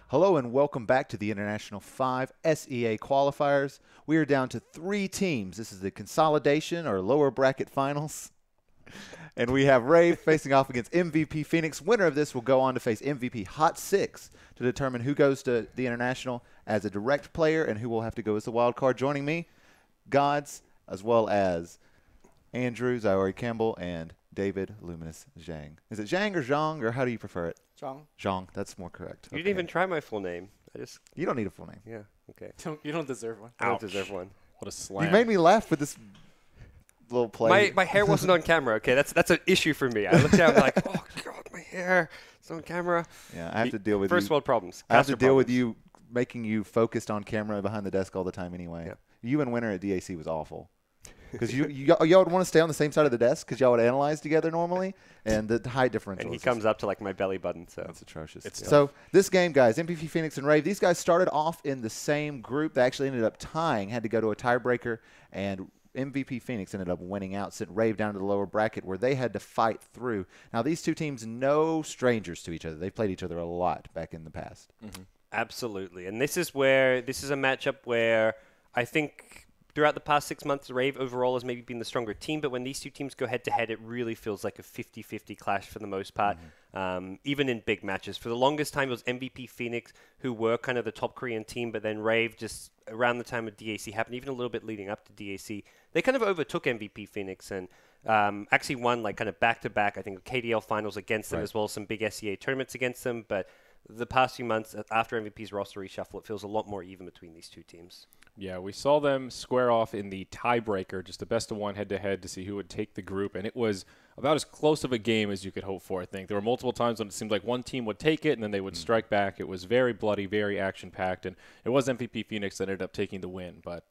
Hello and welcome back to the International 5 SEA Qualifiers. We are down to 3 teams. This is the consolidation or lower bracket finals. And we have Rave facing off against MVP Phoenix. Winner of this will go on to face MVP Hot 6 to determine who goes to the International as a direct player and who will have to go as a wild card. Joining me, Gods, as well as Andrew, Zayori Campbell, and David Luminous Zhang. Is it Zhang or Zhang, or how do you prefer it? Zhang. Zhang, that's more correct. You didn't even try my full name. You don't need a full name. Yeah, okay. You don't deserve one. I don't deserve one. What a slam. You made me laugh with this little play. My hair wasn't on camera, okay? That's an issue for me. I looked down like, oh, God, my hair. It's on camera. Yeah, I have to deal with First world problems. I have to deal with you making you focused on camera behind the desk all the time anyway. Yeah. You and Winter at DAC was awful. Because y'all would want to stay on the same side of the desk because y'all would analyze together normally, and the height differential. And he comes up to like my belly button, so that's atrocious. So this game, guys, MVP Phoenix and Rave, these guys started off in the same group. They actually ended up tying, had to go to a tiebreaker, and MVP Phoenix ended up winning out, sent Rave down to the lower bracket where they had to fight through. Now, these two teams, no strangers to each other. They've played each other a lot back in the past. Mm-hmm. Absolutely. And this is a matchup where I think throughout the past 6 months, Rave overall has maybe been the stronger team, but when these two teams go head-to-head, it really feels like a 50-50 clash for the most part, even in big matches. For the longest time, it was MVP Phoenix who were kind of the top Korean team, but then Rave just around the time of DAC happened, even a little bit leading up to DAC, they kind of overtook MVP Phoenix and actually won like kind of back-to-back, I think, KDL finals against them as well as some big SEA tournaments against them, but the past few months, after MVP's roster reshuffle, it feels a lot more even between these two teams. Yeah, we saw them square off in the tiebreaker, just the best of one head-to-head to see who would take the group, and it was about as close of a game as you could hope for, I think. There were multiple times when it seemed like one team would take it, and then they would strike back. It was very bloody, very action-packed, and it was MVP Phoenix that ended up taking the win, but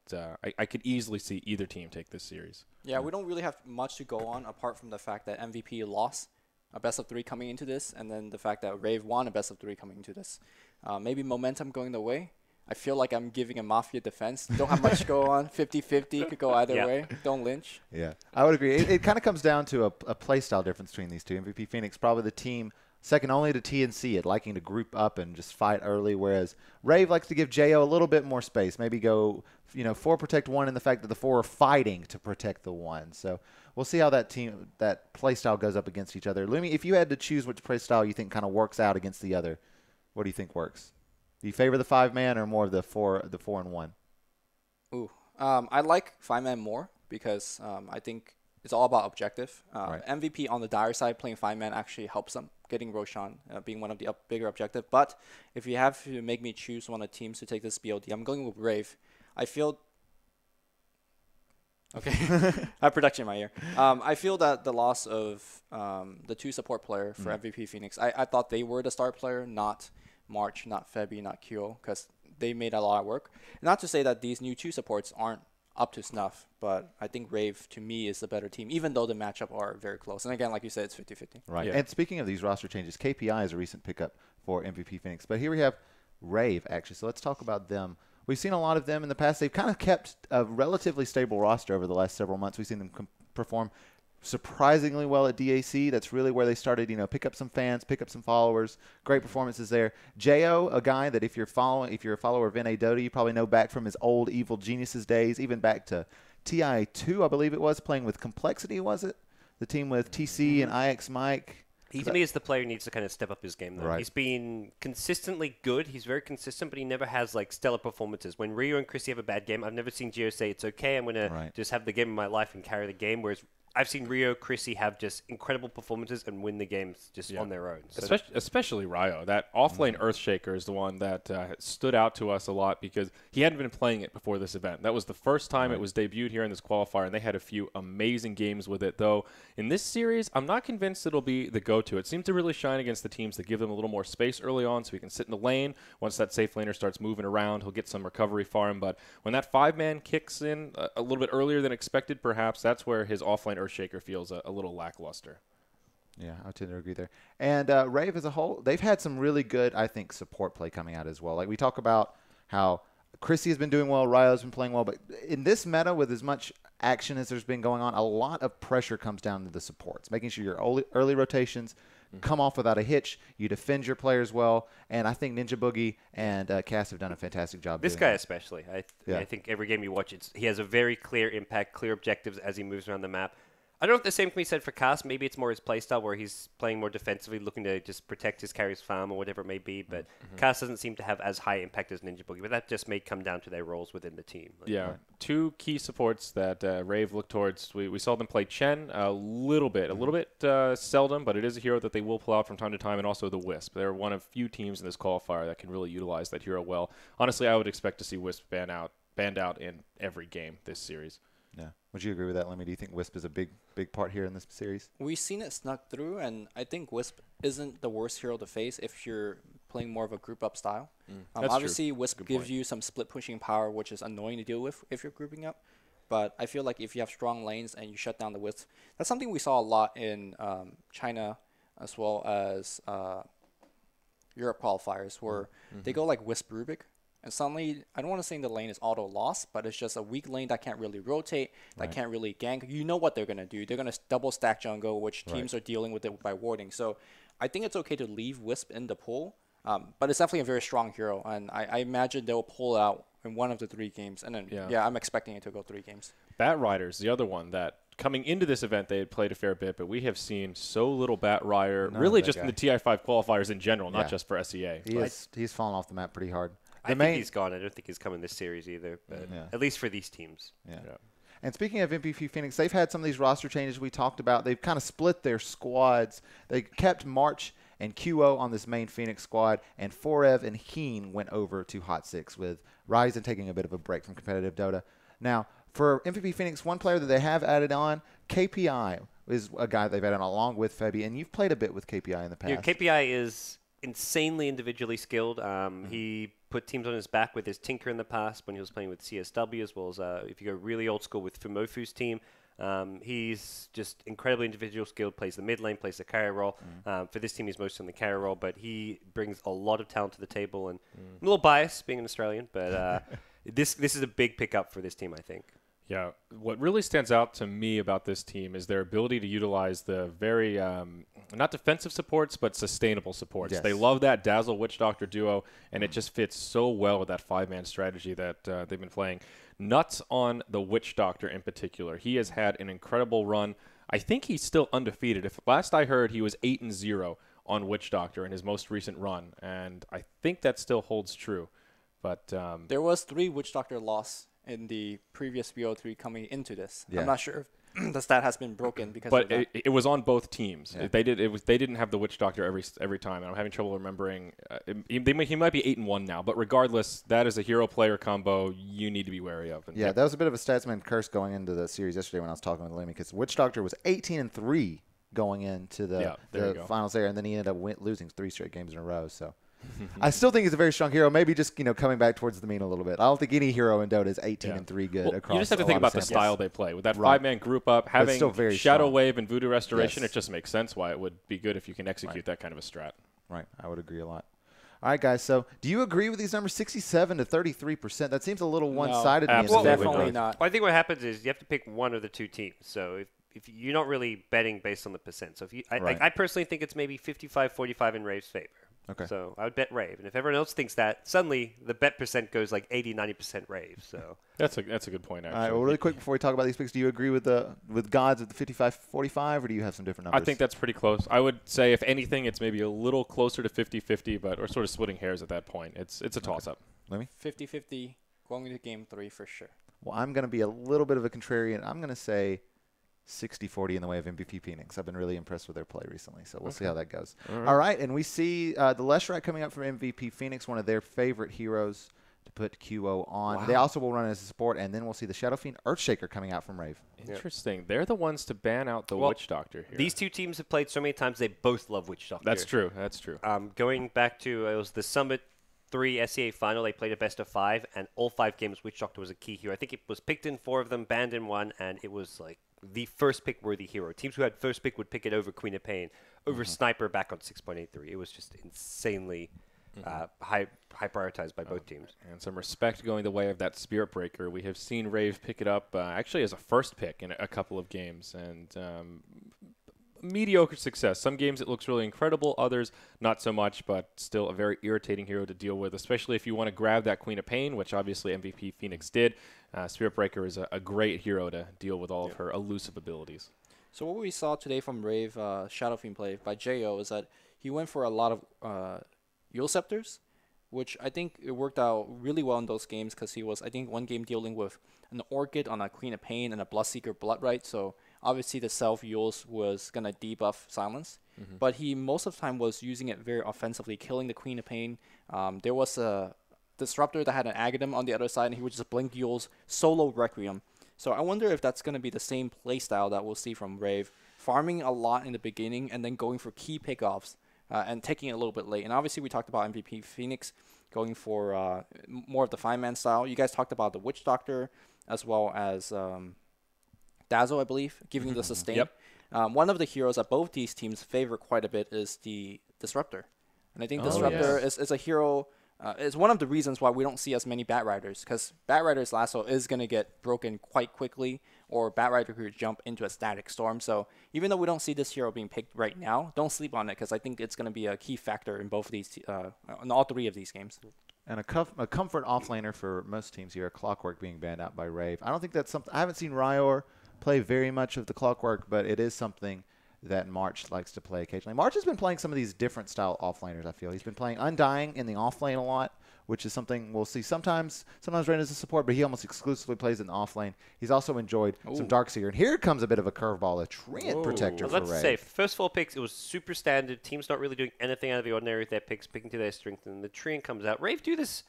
I could easily see either team take this series. Yeah, we don't really have much to go on apart from the fact that MVP lost a best-of-3 coming into this, and then the fact that Rave won a best-of-3 coming into this. Maybe momentum going the way. I feel like I'm giving a Mafia defense. Don't have much to go on. 50-50 could go either way. Don't lynch. Yeah, I would agree. It kind of comes down to a play style difference between these two. MVP Phoenix, probably the team second only to TNC at liking to group up and just fight early, whereas Rave likes to give JO a little bit more space. Maybe go, 4 protect 1 in the fact that the 4 are fighting to protect the 1. So we'll see how that play style goes up against each other. Lumi, if you had to choose which play style you think kind of works out against the other, what do you think works? Do you favor the 5-man or more of the 4 and 1? Ooh, I like 5-man more because I think it's all about objective. Right. MVP on the dire side playing 5-man actually helps them, getting Roshan being one of the bigger objective. But if you have to make me choose one of the teams to take this BOD, I'm going with Rave. I feel... Okay, I have production in my ear. I feel that the loss of the 2 support player for MVP Phoenix, I thought they were the star player, not March, not Febby, not Kyo, because they made a lot of work. Not to say that these new 2 supports aren't up to snuff, but I think Rave, to me, is the better team, even though the matchup are very close. And again, like you said, it's 50-50. Right. Yeah. And speaking of these roster changes, KPI is a recent pickup for MVP Phoenix. But here we have Rave, actually. So let's talk about them. We've seen a lot of them in the past. They've kind of kept a relatively stable roster over the last several months. We've seen them perform surprisingly well at DAC. That's really where they started, pick up some fans, pick up some followers. Great performances there. Jo, a guy that if you're a follower of NA Dota, you probably know back from his old Evil Geniuses days, even back to TI5, I believe it was, playing with Complexity, was it? The team with TC and IX Mike. He, to me, is the player who needs to kind of step up his game, though. Right. He's been consistently good. He's very consistent, but he never has, stellar performances. When Rio and Chrissy have a bad game, I've never seen Gio say, it's okay, I'm going to just have the game of my life and carry the game, whereas I've seen Rio, Chrissy have just incredible performances and win the games just on their own. So Especially Ryo. That offlane Earthshaker is the one that stood out to us a lot because he hadn't been playing it before this event. That was the first time it was debuted here in this qualifier, and they had a few amazing games with it. Though in this series, I'm not convinced it'll be the go-to. It seems to really shine against the teams that give them a little more space early on so he can sit in the lane. Once that safe laner starts moving around, he'll get some recovery farm. But when that 5-man kicks in a little bit earlier than expected, perhaps, that's where his offlane Earthshaker feels a little lackluster. Yeah, I tend to agree there. And Rave as a whole, they've had some really good, I think, support play coming out as well. Like we talk about how Chrissy has been doing well. Ryo's been playing well. But in this meta, with as much action as there's been going on, a lot of pressure comes down to the supports, making sure your early rotations come off without a hitch. You defend your players well. And I think Ninja Boogie and Cass have done a fantastic job. This doing guy that. especially. I think every game you watch, he has a very clear impact, clear objectives as he moves around the map. I don't know if the same can be said for Cass. Maybe it's more his playstyle where he's playing more defensively, looking to just protect his carry's farm or whatever it may be. But Cass doesn't seem to have as high impact as Ninja Boogie. But that just may come down to their roles within the team. Yeah, two key supports that Rave look towards. We saw them play Chen a little bit seldom, but it is a hero that they will pull out from time to time, and also the Wisp. They're one of few teams in this qualifier that can really utilize that hero well. Honestly, I would expect to see Wisp banned out in every game this series. Yeah. Would you agree with that, Lemmy? Do you think Wisp is a big part here in this series? We've seen it snuck through, and I think Wisp isn't the worst hero to face if you're playing more of a group up style. That's Obviously, true. Wisp Good gives point. you some split pushing power, which is annoying to deal with if you're grouping up. But I feel like if you have strong lanes and you shut down the Wisp, that's something we saw a lot in China as well as Europe qualifiers, where they go like Wisp Rubik. And suddenly, I don't want to say the lane is auto lost, but it's just a weak lane that can't really rotate, that can't really gank. You know what they're going to do. They're going to double stack jungle, which teams are dealing with it by warding. So I think it's okay to leave Wisp in the pool, but it's definitely a very strong hero. And I imagine they'll pull it out in one of the 3 games. And then, I'm expecting it to go 3 games. Bat Rider's the other one that coming into this event they had played a fair bit, but we have seen so little Bat Rider, really just in the TI5 qualifiers in general, not just for SEA. He's fallen off the map pretty hard. I think he's gone. I don't think he's coming this series either, but at least for these teams. Yeah. And speaking of MVP Phoenix, they've had some of these roster changes we talked about. They've kind of split their squads. They kept March and QO on this main Phoenix squad, and Forev and Heen went over to Hot 6 with Ryzen taking a bit of a break from competitive Dota. Now, for MVP Phoenix, one player that they have added on, KPI, is a guy they've added on along with Febby, and you've played a bit with KPI in the past. Yeah, KPI is insanely individually skilled. He put teams on his back with his Tinker in the past when he was playing with CSW, as well as if you go really old school with Fumofu's team. He's just incredibly individual skilled, plays the mid lane, plays the carry role. For this team, he's mostly in the carry role, but he brings a lot of talent to the table. And I'm a little biased being an Australian, but this is a big pickup for this team, I think. Yeah, what really stands out to me about this team is their ability to utilize the very, not defensive supports, but sustainable supports. Yes. They love that Dazzle Witch Doctor duo, and it just fits so well with that 5-man strategy that they've been playing. Nuts on the Witch Doctor in particular. He has had an incredible run. I think he's still undefeated. If last I heard, he was 8-0 on Witch Doctor in his most recent run, and I think that still holds true. But There was 3 Witch Doctor loss in the previous BO3 coming into this. I'm not sure if the stat has been broken because of that. It was on both teams. They didn't have the Witch Doctor every time, and I'm having trouble remembering. He might be 8-1 now, but regardless, that is a hero player combo you need to be wary of. And that was a bit of a Statsman curse going into the series yesterday when I was talking with Lemmy, because Witch Doctor was 18-3 going into the finals there, and then he ended up losing 3 straight games in a row. So. I still think he's a very strong hero. Maybe just coming back towards the mean a little bit. I don't think any hero in Dota is 18-3 good across. You just have to think about the style they play with that 5-man group up, having Shadow strong. Wave and Voodoo Restoration. It just makes sense why it would be good if you can execute that kind of a strat. Right, I would agree a lot. All right, guys. So, do you agree with these numbers? 67 to 33%. That seems a little one-sided. No, to me. definitely not. Well, I think what happens is you have to pick one of the 2 teams. So if you're not really betting based on the percent. So if I personally think it's maybe 55-45 in Rave's favor. Okay. So I would bet Rave. And if everyone else thinks that, suddenly the bet percent goes like 80-90% Rave. So that's a good point, actually. All right, well, really quick before we talk about these picks, do you agree with Gods at the 55-45, or do you have some different numbers? I think that's pretty close. I would say, if anything, it's maybe a little closer to 50-50, but we're sort of splitting hairs at that point. It's a toss-up. Let me 50-50 going into game 3 for sure. Well, I'm going to be a little bit of a contrarian. I'm going to say 60-40 in the way of MVP Phoenix. I've been really impressed with their play recently, so we'll see how that goes. All right, and we see the Leshrac coming up from MVP Phoenix, one of their favorite heroes to put QO on. Wow. They also will run as a support, and then we'll see the Shadow Fiend Earthshaker coming out from Rave. Interesting. They're the ones to ban out the Witch Doctor here. These 2 teams have played so many times, they both love Witch Doctor. That's true. That's true. Going back to, it was the Summit 3 SEA final, they played a best of 5, and all 5 games Witch Doctor was a key hero. I think it was picked in 4 of them, banned in 1, and it was like the first pick worthy hero. Teams who had first pick would pick it over Queen of Pain, over Sniper back on 6.83. It was just insanely high prioritized by both teams. And some respect going the way of that Spirit Breaker. We have seen Rave pick it up actually as a first pick in a couple of games, and mediocre success. Some games it looks really incredible, others not so much, but still a very irritating hero to deal with, especially if you want to grab that Queen of Pain, which obviously MVP Phoenix did. Spirit Breaker is a great hero to deal with all of her elusive abilities. So what we saw today from Rave Shadow Fiend play by Jo is that he went for a lot of Yule Scepters, which I think it worked out really well in those games because he was, I think, one game dealing with an Orchid on a Queen of Pain and a Bloodseeker Bloodright. So obviously the self Yules was going to debuff Silence. But he most of the time was using it very offensively, killing the Queen of Pain. There was a Disruptor that had an Agadem on the other side, and he would just blink Yules, solo Requiem. So I wonder if that's going to be the same playstyle that we'll see from Rave, farming a lot in the beginning and then going for key pickoffs and taking it a little bit late. And obviously we talked about MVP Phoenix going for more of the 5-man style. You guys talked about the Witch Doctor as well as Dazzle, I believe, giving the sustain. Yep. One of the heroes that both these teams favor quite a bit is the Disruptor. And I think Disruptor is a hero. It's one of the reasons why we don't see as many Batriders, because Batrider's lasso is going to get broken quite quickly, or Batrider could jump into a static storm. So even though we don't see this hero being picked right now, don't sleep on it, because I think it's going to be a key factor in both of these, in all three of these games. And a comfort offlaner for most teams here, Clockwork being banned out by Rave. I don't think that's something. I haven't seen Ryor play very much of the Clockwork, but it is something that March likes to play occasionally. March has been playing some of these different style offlaners, I feel. He's been playing Undying in the offlane a lot, which is something we'll see sometimes ran as a support, but he almost exclusively plays in the offlane. He's also enjoyed some Darkseer. And here comes a bit of a curveball, a Treant Protector for Rave. Let's say, for the first 4 picks, it was super standard. Teams not really doing anything out of the ordinary with their picks, picking to their strength, and the Treant comes out. Rave do this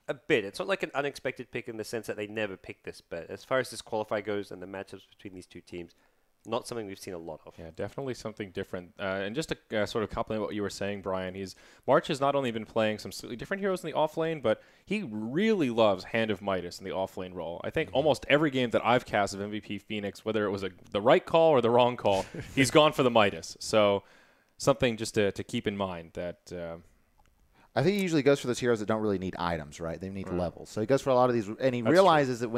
a bit. It's not like an unexpected pick in the sense that they never pick this, but as far as this qualifier goes and the matchups between these two teams, not something we've seen a lot of. Yeah, definitely something different. And just to sort of compliment what you were saying, Brian, March has not only been playing some slightly different heroes in the offlane, but he really loves Hand of Midas in the offlane role. I think almost every game that I've cast of MVP Phoenix, whether it was the right call or the wrong call, he's gone for the Midas. So something just to keep in mind that... I think he usually goes for those heroes that don't really need items, right? They need levels. So he goes for a lot of these, and he realizes that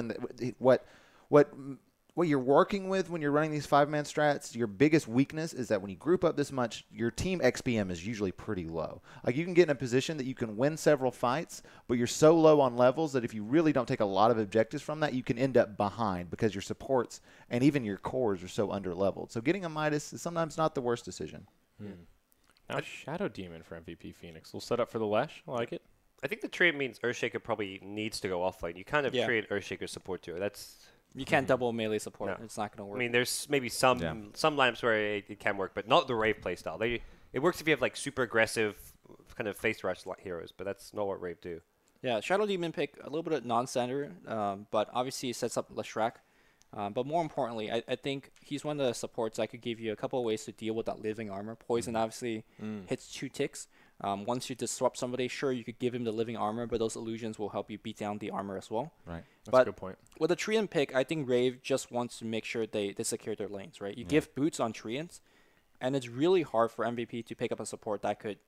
what you're working with when you're running these 5-man strats, your biggest weakness is that when you group up this much, your team XPM is usually pretty low. Like, you can get in a position that you can win several fights, but you're so low on levels that if you really don't take a lot of objectives from that, you can end up behind because your supports and even your cores are so under-leveled. So getting a Midas is sometimes not the worst decision. Now Shadow Demon for MVP Phoenix. We'll set up for the Lesh. I like it. I think the trade means Earthshaker probably needs to go offlane. You kind of trade Earthshaker support to it. You can't double melee support. No. It's not going to work. I mean, there's maybe some lamps where it can work, but not the Rave playstyle. It works if you have like super aggressive kind of face rush heroes, but that's not what Rave do. Yeah, Shadow Demon pick a little bit of non-standard, but obviously it sets up Leshrac. But more importantly, I think he's one of the supports that could give you a couple of ways to deal with that living armor. Poison obviously hits 2 ticks. Once you disrupt somebody, sure, you could give him the living armor, but those illusions will help you beat down the armor as well. Right. That's a good point. With a Treant pick, I think Rave just wants to make sure they secure their lanes, right? You give boots on Treants, and it's really hard for MVP to pick up a support that could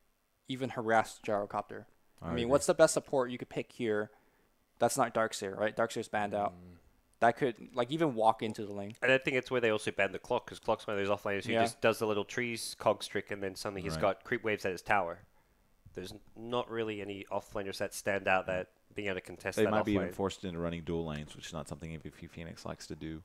even harass Gyrocopter. I mean, what's the best support you could pick here that's not Darkseer, right? Darkseer's banned out. That could, like, even walk into the lane. And I think it's where they also ban the Clock, because Clock's one of those offlaners who just does the little trees, cogs trick, and then suddenly he's got creep waves at his tower. There's not really any offlaners that stand out that being able to contest that They might be even forced into running dual lanes, which is not something MVP Phoenix likes to do.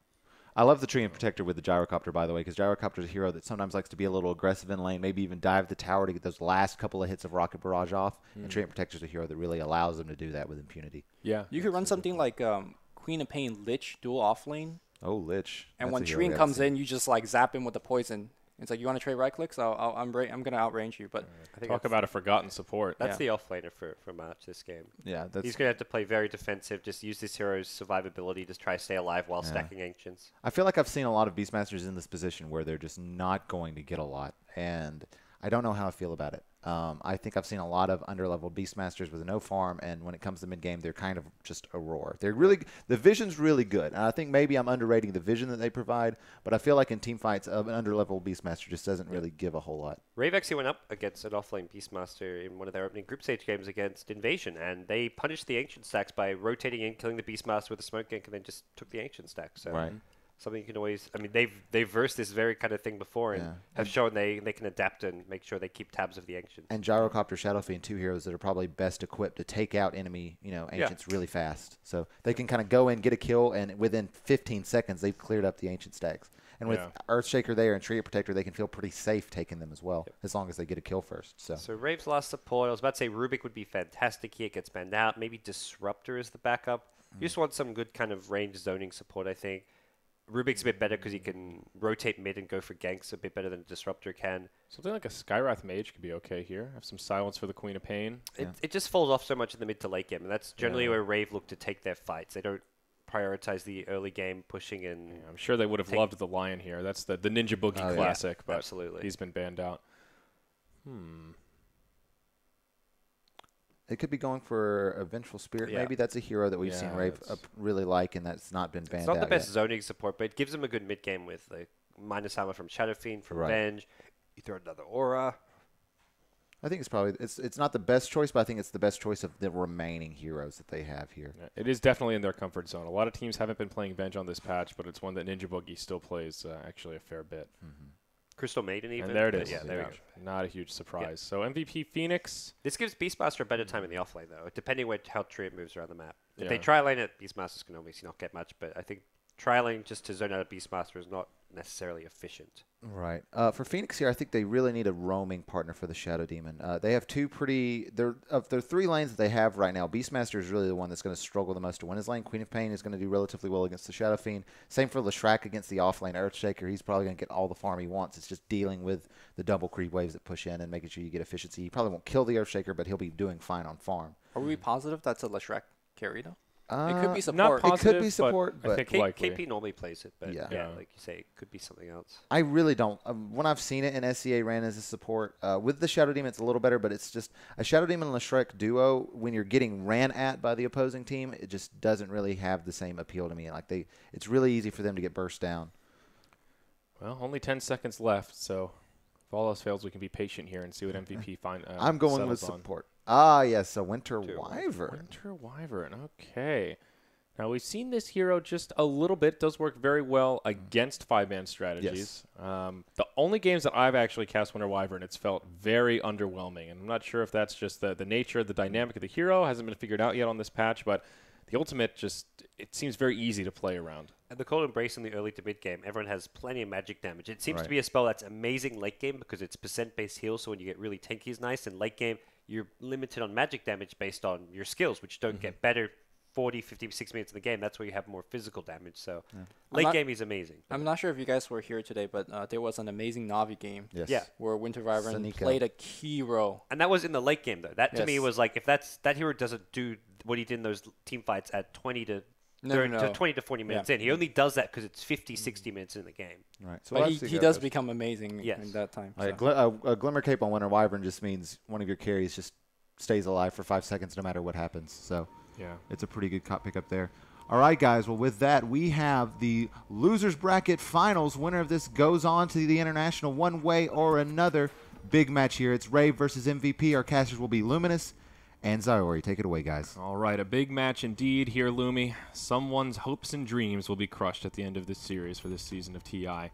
I love the Treant Protector with the Gyrocopter, by the way, because Gyrocopter is a hero that sometimes likes to be a little aggressive in lane, maybe even dive the tower to get those last couple of hits of Rocket Barrage off. And Treant Protector is a hero that really allows them to do that with impunity. Yeah. You could run something like Queen of Pain Lich dual offlane. Oh, Lich. And when Treant comes in, you just like zap him with the poison. It's like, you want to trade right clicks? I'm going to outrange you. But I think Talk about a forgotten support. That's the offlaner for March this game. Yeah, he's going to have to play very defensive, just use this hero's survivability to try to stay alive while stacking Ancients. I feel like I've seen a lot of Beastmasters in this position where they're just not going to get a lot, and I don't know how I feel about it. I think I've seen a lot of underleveled Beastmasters with no farm, and when it comes to mid-game, they're kind of just a roar. The vision's really good, and I think maybe I'm underrating the vision that they provide, but I feel like in team fights, an underleveled Beastmaster just doesn't really give a whole lot. Rave actually went up against an offlane Beastmaster in one of their opening group stage games against Invasion, and they punished the Ancient stacks by rotating in, killing the Beastmaster with a smoke gank, and then just took the Ancient stack. So Right. something you can always... I mean, they've versed this very kind of thing before and have shown they can adapt and make sure they keep tabs of the Ancients. And Gyrocopter, Shadow Fiend, two heroes that are probably best equipped to take out enemy, Ancients really fast. So they can kind of go in, get a kill, and within 15 seconds, they've cleared up the Ancient stacks. And with Earthshaker there and Trio Protector, they can feel pretty safe taking them as well, as long as they get a kill first. So Rave's last support, I was about to say Rubik would be fantastic here. It gets banned out. Maybe Disruptor is the backup. You just want some good kind of range zoning support, I think. Rubik's a bit better because he can rotate mid and go for ganks a bit better than a Disruptor can. Something like a Skywrath Mage could be okay here. Have some silence for the Queen of Pain. It just falls off so much in the mid to late game, and that's generally where Rave look to take their fights. They don't prioritize the early game pushing and... I'm sure they would have loved the Lion here. That's the Ninja Boogie classic, but absolutely. He's been banned out. they could be going for a Vengeful Spirit. Maybe that's a hero that we've seen Rave really like, and that's not been banned out. It's not the best zoning support, but it gives them a good mid game with like minus hammer from Shadow Fiend, from Venge. You throw another Aura. I think it's probably it's not the best choice, but I think it's the best choice of the remaining heroes that they have here. Yeah, it is definitely in their comfort zone. A lot of teams haven't been playing Venge on this patch, but it's one that Ninja Boogie still plays actually a fair bit. Crystal Maiden even. And there it is. Yeah, there we go. Not a huge surprise. So MVP Phoenix. This gives Beastmaster a better time in the offlane, though, depending how Trio moves around the map. If they tri-lane it, Beastmaster's can obviously not get much, but I think tri-lane just to zone out a Beastmaster is not necessarily efficient. Right. For Phoenix here, I think they really need a roaming partner for the Shadow Demon. They have two of their three lanes that they have right now, Beastmaster is really the one that's going to struggle the most to win his lane. Queen of Pain is going to do relatively well against the Shadow Fiend. Same for Leshrac against the off lane Earthshaker. He's probably going to get all the farm he wants. It's just dealing with the double creep waves that push in and making sure you get efficiency. He probably won't kill the Earthshaker, but he'll be doing fine on farm. Are we positive that's a Leshrac carry, though? It could be support. Not positive, it could be support, but I think likely. KP normally plays it, but Yeah. like you say, it could be something else. I really don't. When I've seen it in SCA ran as a support, with the Shadow Demon, it's a little better, but it's just a Shadow Demon and Leshrac duo, when you're getting ran at by the opposing team, it just doesn't really have the same appeal to me. Like it's really easy for them to get burst down. Well, only 10 seconds left, so if all else fails, we can be patient here and see what MVP find. I'm going with settles on. support. Ah, yes, a Winter Wyvern. Winter Wyvern, okay. Now, we've seen this hero just a little bit. Does work very well against five-man strategies. The only games that I've actually cast Winter Wyvern, it's felt very underwhelming. And I'm not sure if that's just the nature, the dynamic of the hero hasn't been figured out yet on this patch, but the ultimate just, it seems very easy to play around. And the Cold Embrace in the early to mid game, everyone has plenty of magic damage. It seems to be a spell that's amazing late game because it's percent-based heal, so when you get really tanky is nice. And late game, you're limited on magic damage based on your skills, which don't get better 40, 50, 60 minutes in the game. That's where you have more physical damage. So late game is amazing. I'm not sure if you guys were here today, but there was an amazing Navi game where Winter Wyvern played a key role. And that was in the late game, though. That to me was like, if that hero doesn't do what he did in those team fights at 20 to 20 to 40 minutes in. He only does that because it's 50, 60 minutes in the game. Right. So but he does become amazing in that time. A Glimmer Cape on Winter Wyvern just means one of your carries just stays alive for 5 seconds no matter what happens. So it's a pretty good pickup there. All right, guys. Well, with that, we have the losers bracket finals. Winner of this goes on to the international one way or another. Big match here. It's Rave versus MVP. Our casters will be Luminous and Zyori. Take it away, guys. All right, a big match indeed here, Lumi. Someone's hopes and dreams will be crushed at the end of this series for this season of TI.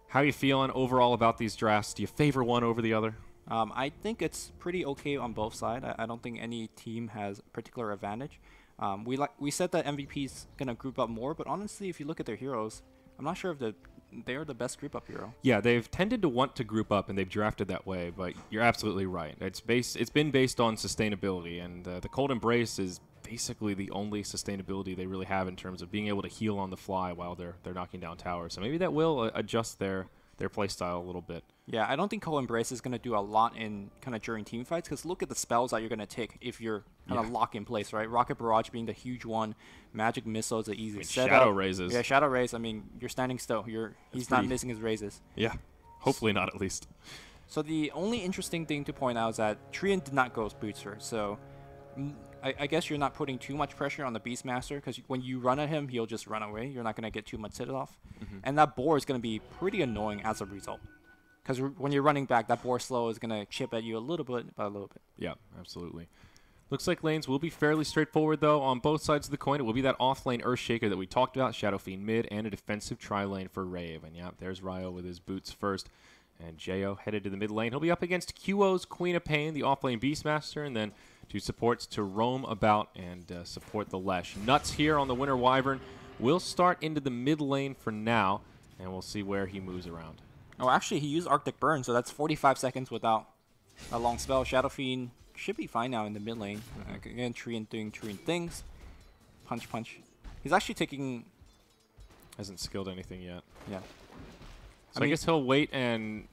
How are you feeling overall about these drafts? Do you favor one over the other? I think it's pretty okay on both sides. I don't think any team has a particular advantage. We said that MVP's going to group up more, but honestly, if you look at their heroes, I'm not sure if they're the best group up hero. Yeah, they've tended to want to group up, and they've drafted that way, but you're absolutely right. It's been based on sustainability, and the Cold Embrace is basically the only sustainability they really have in terms of being able to heal on the fly while they're knocking down towers. So maybe that will adjust their playstyle a little bit. Yeah, I don't think Cold Embrace is going to do a lot in kind of during team fights, because look at the spells that you're going to take if you're kind of locked in place, right? Rocket Barrage being the huge one, Magic Missile is the easy setup. Shadow Raises. Yeah, Shadow Raise. I mean, you're standing still. He's not missing his raises. Yeah, hopefully not at least. So the only interesting thing to point out is that Trian did not go boots first. So I guess you're not putting too much pressure on the Beastmaster, because when you run at him, he'll just run away. You're not going to get too much hit off. And that boar is going to be pretty annoying as a result. Because when you're running back, that boar slow is going to chip at you a little bit by a little bit. Yeah, absolutely. Looks like lanes will be fairly straightforward, though, on both sides of the coin. It will be that off-lane Earthshaker that we talked about, Shadow Fiend mid, and a defensive tri-lane for Rave. And yeah, there's Ryo with his boots first. And Jo headed to the mid lane. He'll be up against QO's Queen of Pain, the off-lane Beastmaster, and then 2 supports to roam about and support the Lesh. Nuts here on the Winter Wyvern will start into the mid lane for now, and we'll see where he moves around. Oh, actually, he used Arctic Burn, so that's 45 seconds without a long spell. Shadow Fiend should be fine now in the mid lane. Again, Trian doing Trian things. Punch, punch. He's actually taking... Hasn't skilled anything yet. Yeah. So I guess he'll wait and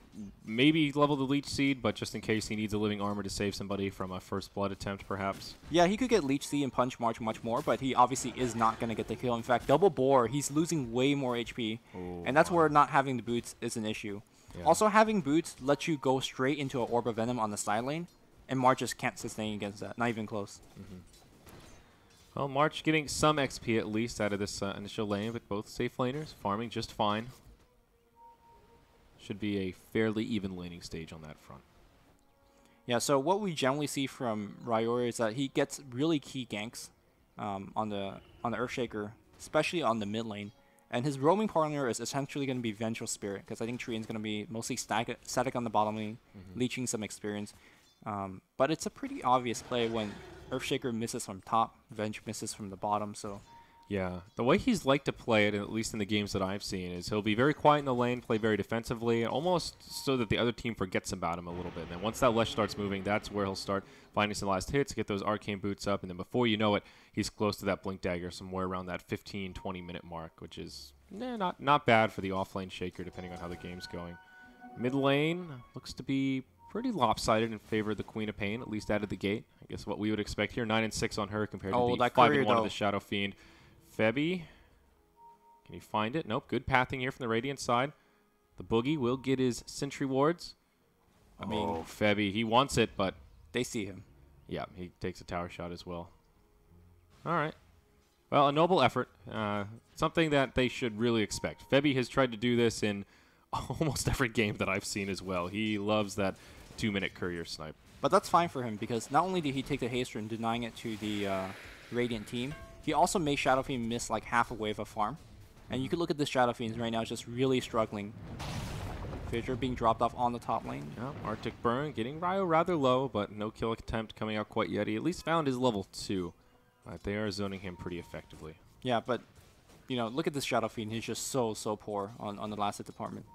maybe level the Leech Seed, but just in case he needs a Living Armor to save somebody from a First Blood attempt, perhaps. Yeah, he could get Leech Seed and Punch March much more, but he obviously is not going to get the kill. In fact, Double Boar, he's losing way more HP, and that's where not having the boots is an issue. Yeah. Also, having boots lets you go straight into an Orb of Venom on the side lane, and March just can't sustain against that, not even close. Well, March getting some XP at least out of this initial lane, but both safe laners farming just fine. Should be a fairly even laning stage on that front. Yeah, so what we generally see from Ryori is that he gets really key ganks on the Earthshaker, especially on the mid lane. And his roaming partner is essentially going to be Vengeful Spirit, because I think Trian's going to be mostly static on the bottom lane, leeching some experience. But it's a pretty obvious play when Earthshaker misses from top, Venge misses from the bottom, so... Yeah, the way he's liked to play it, at least in the games that I've seen, is he'll be very quiet in the lane, play very defensively, almost so that the other team forgets about him a little bit. And then once that Lesh starts moving, that's where he'll start finding some last hits, get those Arcane Boots up, and then before you know it, he's close to that Blink Dagger, somewhere around that 15-20 minute mark, which is not bad for the offlane Shaker, depending on how the game's going. Mid lane looks to be pretty lopsided in favor of the Queen of Pain, at least out of the gate. I guess what we would expect here, 9 and 6 on her compared to the 5 and 1 of the Shadow Fiend. Febby, can he find it? Nope, good pathing here from the Radiant side. The Boogie will get his Sentry Wards. I mean, Febby, he wants it, but... They see him. Yeah, he takes a tower shot as well. All right. Well, a noble effort. Something that they should really expect. Febby has tried to do this in almost every game that I've seen as well. He loves that 2-minute courier snipe. But that's fine for him, because not only did he take the haste rune, denying it to the Radiant team, he also made Shadow Fiend miss like half a wave of farm. And you could look at this Shadow Fiend right now, just really struggling. Fissure being dropped off on the top lane. Yeah, Arctic Burn getting Ryo rather low, but no kill attempt coming out quite yet. He at least found his level 2. But they are zoning him pretty effectively. Yeah, but, you know, look at this Shadow Fiend. He's just so poor on the last hit department.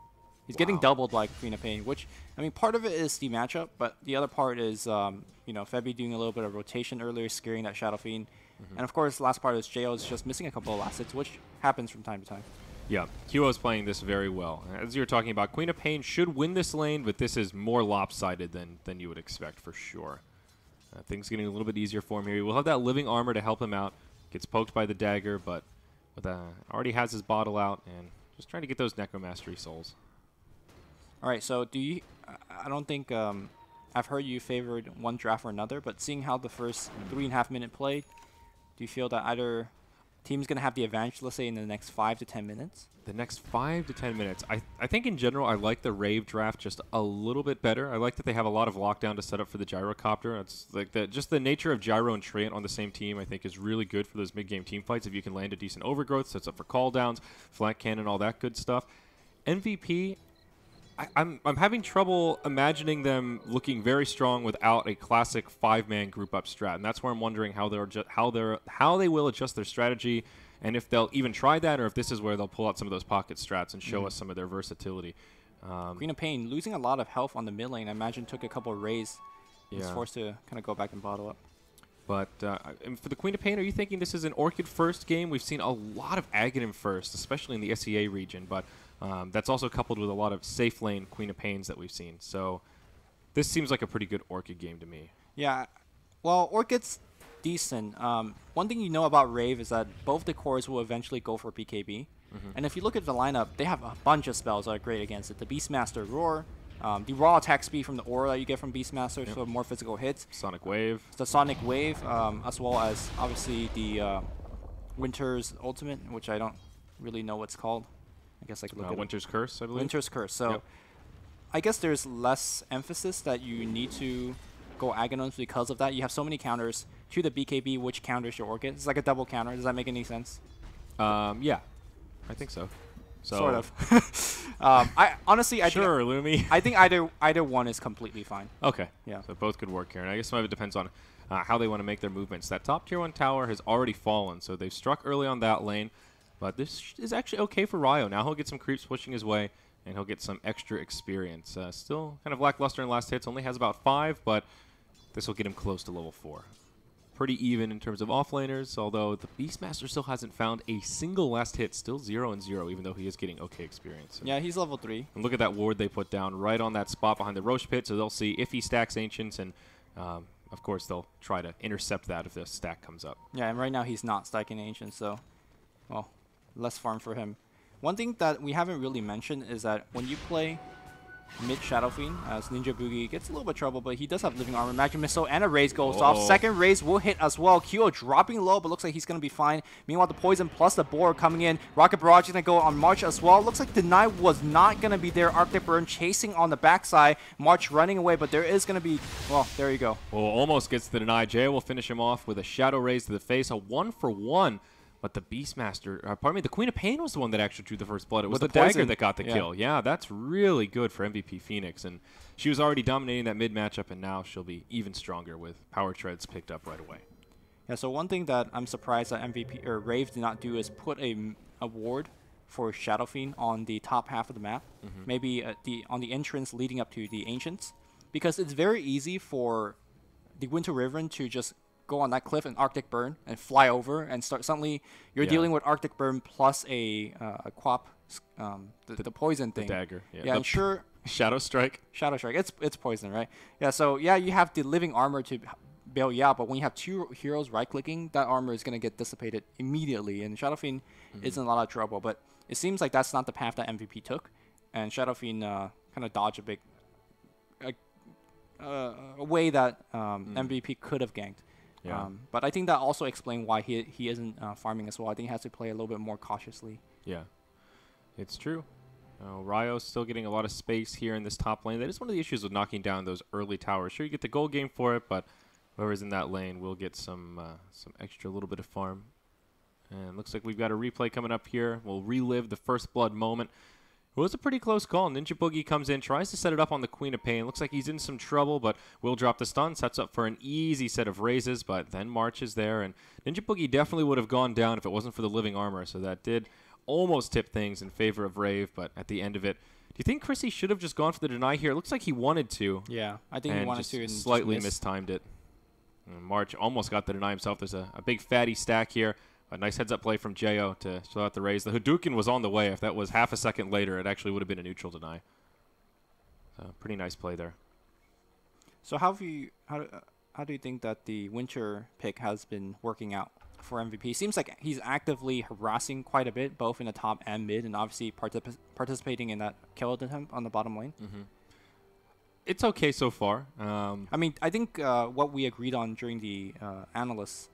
He's getting doubled by Queen of Pain, which, I mean, part of it is the matchup, but the other part is, you know, Febby doing a little bit of rotation earlier, scaring that Shadow Fiend. And of course, the last part is Jo is just missing a couple of last hits, which happens from time to time. Yeah, QO is playing this very well. As you were talking about, Queen of Pain should win this lane, but this is more lopsided than you would expect for sure. Things getting a little bit easier for him here. He will have that living armor to help him out. Gets poked by the dagger, but already has his bottle out and just trying to get those Necromastery souls. All right, so do you? I don't think I've heard you favored one draft or another, but seeing how the first 3.5 minute played, do you feel that either team's going to have the advantage, let's say, in the next 5 to 10 minutes? The next 5 to 10 minutes. I think in general, I like the Rave draft just a little bit better. I like that they have a lot of lockdown to set up for the Gyrocopter. It's like just the nature of Gyro and Treant on the same team, I think, is really good for those mid-game team fights. If you can land a decent overgrowth, sets up for call downs, flank cannon, all that good stuff. MVP, I'm having trouble imagining them looking very strong without a classic 5-man group up strat, and that's where I'm wondering how they will adjust their strategy, and if they'll even try that, or if this is where they'll pull out some of those pocket strats and show us some of their versatility. Queen of Pain losing a lot of health on the mid lane. I imagine took a couple of rays. He's forced to kind of go back and bottle up. But and for the Queen of Pain, are you thinking this is an Orchid first game? We've seen a lot of Aghanim first, especially in the SEA region, but that's also coupled with a lot of safe lane Queen of Pains that we've seen. So this seems like a pretty good Orchid game to me. Yeah, well, Orchid's decent. One thing you know about Rave is that both the cores will eventually go for PKB. And if you look at the lineup, they have a bunch of spells that are great against it. The Beastmaster Roar, The raw attack speed from the aura that you get from Beastmaster, so more physical hits. Sonic Wave. The Sonic Wave, as well as obviously the Winter's Ultimate, which I don't really know what's called. I guess I could look at Winter's Curse, I believe. Winter's Curse. So I guess there's less emphasis that you need to go Aghanons because of that. You have so many counters to the BKB, which counters your Orchid. It's like a double counter. Does that make any sense? Yeah, I think so. Sort of. I honestly, sure, Lumi. I think either one is completely fine. Okay. Yeah. So both could work here, and I guess some of it depends on how they want to make their movements. That top tier 1 tower has already fallen, so they've struck early on that lane. But this is actually okay for Ryo. Now he'll get some creeps pushing his way, and he'll get some extra experience. Still kind of lackluster in last hits. Only has about 5, but this will get him close to level 4. Pretty even in terms of offlaners, although the Beastmaster still hasn't found a single last hit. Still 0-0, even though he is getting okay experience. Yeah, he's level 3. And look at that ward they put down right on that spot behind the Roche pit, so they'll see if he stacks Ancients, and of course they'll try to intercept that if the stack comes up. Yeah, and right now he's not stacking Ancients, so, well, less farm for him. One thing that we haven't really mentioned is that when you play mid Shadow Fiend, as Ninja Boogie gets a little bit of trouble, but he does have Living Armor, Magic Missile, and a Raise goes off. Second Raise will hit as well. Kyo dropping low, but looks like he's going to be fine. Meanwhile, the Poison plus the Boar coming in. Rocket Barrage is going to go on March as well. Looks like Deny was not going to be there. Arctic Burn chasing on the backside. March running away, but there is going to be, well, there you go. Well, almost gets the Deny. Jay will finish him off with a Shadow Raise to the face, a 1-for-1. But the Beastmaster, pardon me, the Queen of Pain was the one that actually drew the first blood. It was the dagger that got the kill. Yeah, that's really good for MVP Phoenix. And she was already dominating that mid matchup, and now she'll be even stronger with Power Treads picked up right away. Yeah, so one thing that I'm surprised that MVP or Rave did not do is put a ward for Shadow Fiend on the top half of the map. Maybe on the entrance leading up to the Ancients. Because it's very easy for the Winter Wyvern to just go on that cliff and Arctic Burn and fly over and start suddenly you're dealing with Arctic Burn plus a Quap, the poison thing. The dagger. Yeah, and sure. Shadow Strike. Shadow Strike. It's poison, right? Yeah, so yeah, you have the Living Armor to bail you out, but when you have 2 heroes right-clicking, that armor is going to get dissipated immediately, and Shadow Fiend is in a lot of trouble. But it seems like that's not the path that MVP took, and Shadow Fiend kind of dodged a big a way that MVP could have ganked. Yeah. But I think that also explains why he isn't farming as well. I think he has to play a little bit more cautiously. Yeah, it's true. Ryo's still getting a lot of space here in this top lane. That is one of the issues with knocking down those early towers. Sure, you get the gold game for it, but whoever's in that lane will get some extra little bit of farm. And looks like we've got a replay coming up here. We'll relive the first blood moment. It was a pretty close call. Ninja Boogie comes in, tries to set it up on the Queen of Pain. Looks like he's in some trouble, but will drop the stun. Sets up for an easy set of raises, but then March is there. And Ninja Boogie definitely would have gone down if it wasn't for the Living Armor, so that did almost tip things in favor of Rave, but at the end of it, do you think Chrissy should have just gone for the deny here? It looks like he wanted to. Yeah, I think he wanted to. And slightly mistimed it. And March almost got the deny himself. There's a big fatty stack here. A nice heads-up play from Jo to show out the raise. The Hadouken was on the way. If that was half a second later, it actually would have been a neutral deny. So pretty nice play there. So how do you think that the Winter pick has been working out for MVP? Seems like he's actively harassing quite a bit, both in the top and mid, and obviously participating in that kill attempt on the bottom lane. It's okay so far. I mean, I think what we agreed on during the analyst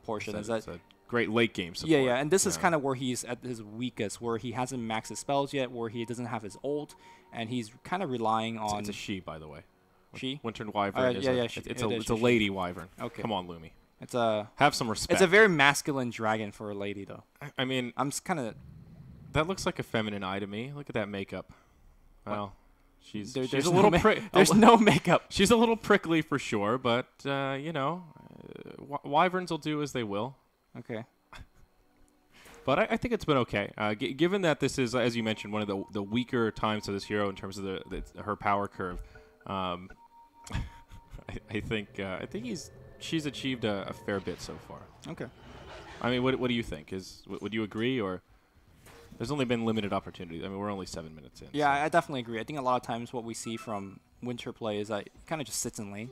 portion is that great late game support. Yeah, and this is kind of where he's at his weakest, where he hasn't maxed his spells yet, where he doesn't have his ult, and he's kind of relying on. It's a she, by the way. She? Winter Wyvern. It's a lady Wyvern. Okay. Come on, Lumi. Have some respect. It's a very masculine dragon for a lady, though. I mean, I'm kind of. That looks like a feminine eye to me. Look at that makeup. Well, she's a there's little there's no makeup. She's a little prickly for sure, but Wyverns will do as they will. Okay. But I think it's been okay. Given that this is, as you mentioned, one of the weaker times of this hero in terms of her power curve, I think she's achieved a fair bit so far. Okay. I mean, what do you think? Would you agree, or there's only been limited opportunities? I mean, we're only 7 minutes in. Yeah, so. I definitely agree. I think a lot of times what we see from Winter play is that it kind of just sits in lane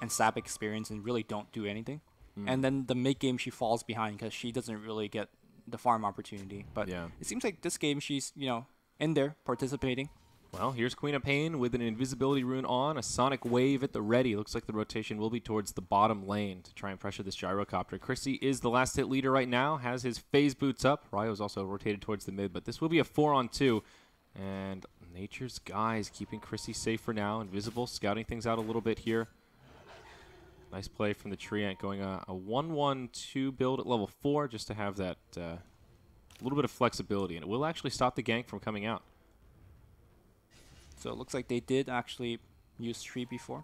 and sap experience and really don't do anything. And then the mid game she falls behind because she doesn't really get the farm opportunity. But it seems like this game she's in there participating. Well, here's Queen of Pain with an invisibility rune on, a sonic wave at the ready. Looks like the rotation will be towards the bottom lane to try and pressure this gyrocopter. Chrissy is the last hit leader right now, has his phase boots up. Ryo's also rotated towards the mid, but this will be a 4-on-2. And Nature's Guys keeping Chrissy safe for now. Invisible scouting things out a little bit here. Nice play from the Treant, going a 1-1-2 build at level 4 just to have that little bit of flexibility. And it will actually stop the gank from coming out. So it looks like they did actually use tree before.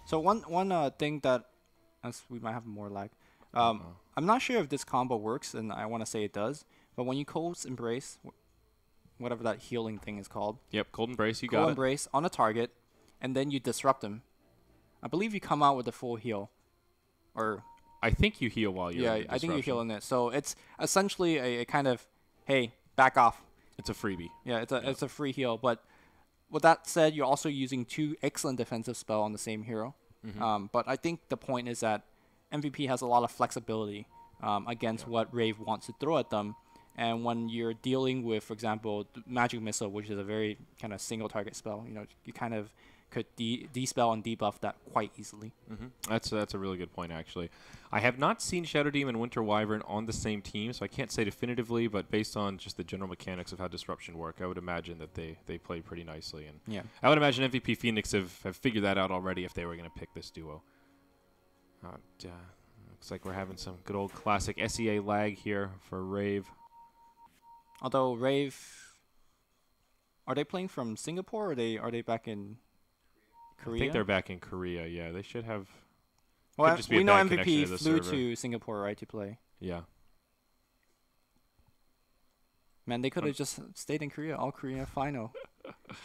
So one thing that, as we might have more lag, I'm not sure if this combo works, and I want to say it does. But when you Cold Embrace, whatever that healing thing is called. Yep, Cold Embrace, you got it. Cold Embrace on a target, and then you disrupt them. I believe you come out with a full heal, or I think you heal while you're in the I think you heal disruption. in it. So it's essentially a kind of, hey, back off. It's a freebie. Yeah, it's a free heal. But with that said, you're also using 2 excellent defensive spell on the same hero. But I think the point is that MVP has a lot of flexibility against what Rave wants to throw at them. And when you're dealing with, for example, Magic Missile, which is a very kind of single target spell, you kind of could de-spell and debuff that quite easily. That's a really good point, actually. I have not seen Shadow Demon and Winter Wyvern on the same team, so I can't say definitively, but based on just the general mechanics of how Disruption work, I would imagine that they play pretty nicely. And Yeah. I would imagine MVP Phoenix have figured that out already if they were going to pick this duo. Looks like we're having some good old classic SEA lag here for Rave. Although Rave, are they playing from Singapore, or are they back in Korea? I think they're back in Korea, yeah. They should have... Well, could just be a we know bad connection MVP to the flew server. to Singapore, right, to play. Yeah. Man, they could have just stayed in Korea, all Korea final.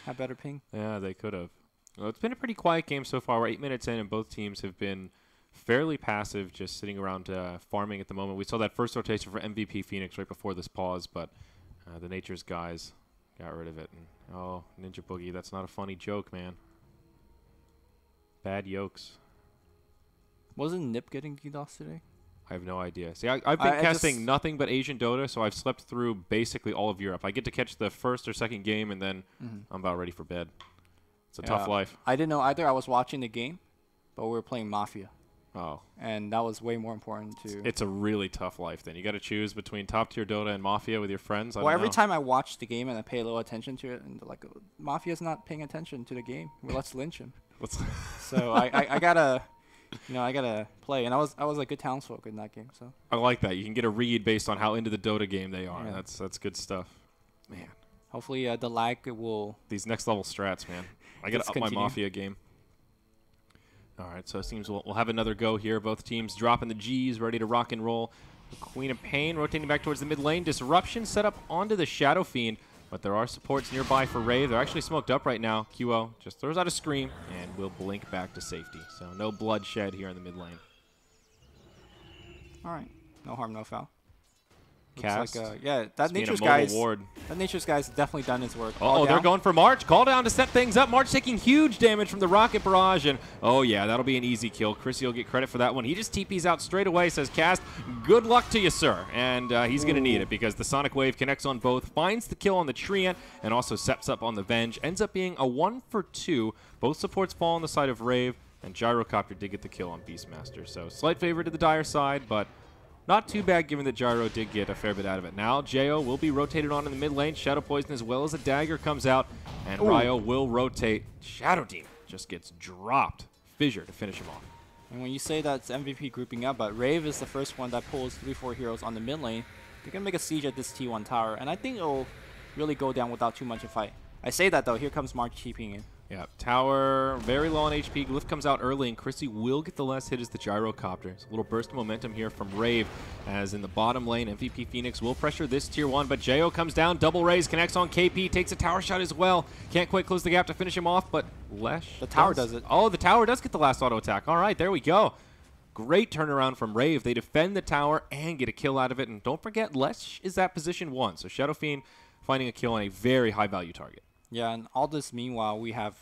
Have better ping. Yeah, they could have. Well, it's been a pretty quiet game so far. We're 8 minutes in, and both teams have been fairly passive, just sitting around farming at the moment. We saw that first rotation for MVP Phoenix right before this pause, but the Nature's Guys got rid of it. And, oh, Ninja Boogie, that's not a funny joke, man. Bad yokes. Wasn't Nip getting DDoS today? I have no idea. See, I've been I casting just- nothing but Asian Dota, so I've slept through basically all of Europe. I get to catch the first or second game, and then I'm about ready for bed. It's a tough life. I didn't know either. I was watching the game, but we were playing Mafia, Oh. and that was way more important to... It's a really tough life then. You got to choose between top-tier Dota and Mafia with your friends. I Well, don't every know. time I watch the game and I pay a little attention to it, and like, Mafia's not paying attention to the game. Well, let's lynch him. So I gotta, I gotta play, and I was a good townsfolk in that game. So I like that. You can get a read based on how into the Dota game they are. Yeah. That's good stuff. Man, hopefully the lag will... these next level strats, man. I got to up my Discontinue. Mafia game. All right, so it seems we'll have another go here. Both teams dropping the Gs, ready to rock and roll. The Queen of Pain rotating back towards the mid lane. Disruption set up onto the Shadow Fiend, but there are supports nearby for Rave. They're actually smoked up right now. QO just throws out a scream and will blink back to safety. So no bloodshed here in the mid lane. All right, no harm, no foul. Cast. Looks like, yeah, that It's being a Nature's mobile guys. ward. That Nature's guys definitely done his work. Oh, they're going for March. Call down to set things up. March taking huge damage from the rocket barrage. And, oh, yeah, that'll be an easy kill. Chrissy will get credit for that one. He just TPs out straight away, says, Cast, good luck to you, sir. And he's going to need it because the Sonic Wave connects on both, finds the kill on the Treant, and also steps up on the Venge. Ends up being a 1-for-2. Both supports fall on the side of Rave, and Gyrocopter did get the kill on Beastmaster. So slight favor to the Dire side, but... not too bad given that Gyro did get a fair bit out of it. Now Jo will be rotated on in the mid lane. Shadow Poison as well as a dagger comes out. And Ryo will rotate. Shadow Demon just gets dropped. Fissure to finish him off. And when you say that's MVP grouping up, but Rave is the first one that pulls 3-4 heroes on the mid lane, they're going to make a siege at this T1 tower. And I think it'll really go down without too much of a fight. I say that though, here comes March TPing in. Yeah, tower very low on HP. Glyph comes out early, and Chrissy will get the last hit as the Gyrocopter. It's a little burst of momentum here from Rave, as in the bottom lane, MVP Phoenix will pressure this tier 1, but Jo comes down, double raise, connects on KP, takes a tower shot as well. Can't quite close the gap to finish him off, but Lesh... The tower does it. Oh, the tower does get the last auto attack. All right, there we go. Great turnaround from Rave. They defend the tower and get a kill out of it, and don't forget, Lesh is at position 1, so Shadow Fiend finding a kill on a very high-value target. Yeah, and all this meanwhile, we have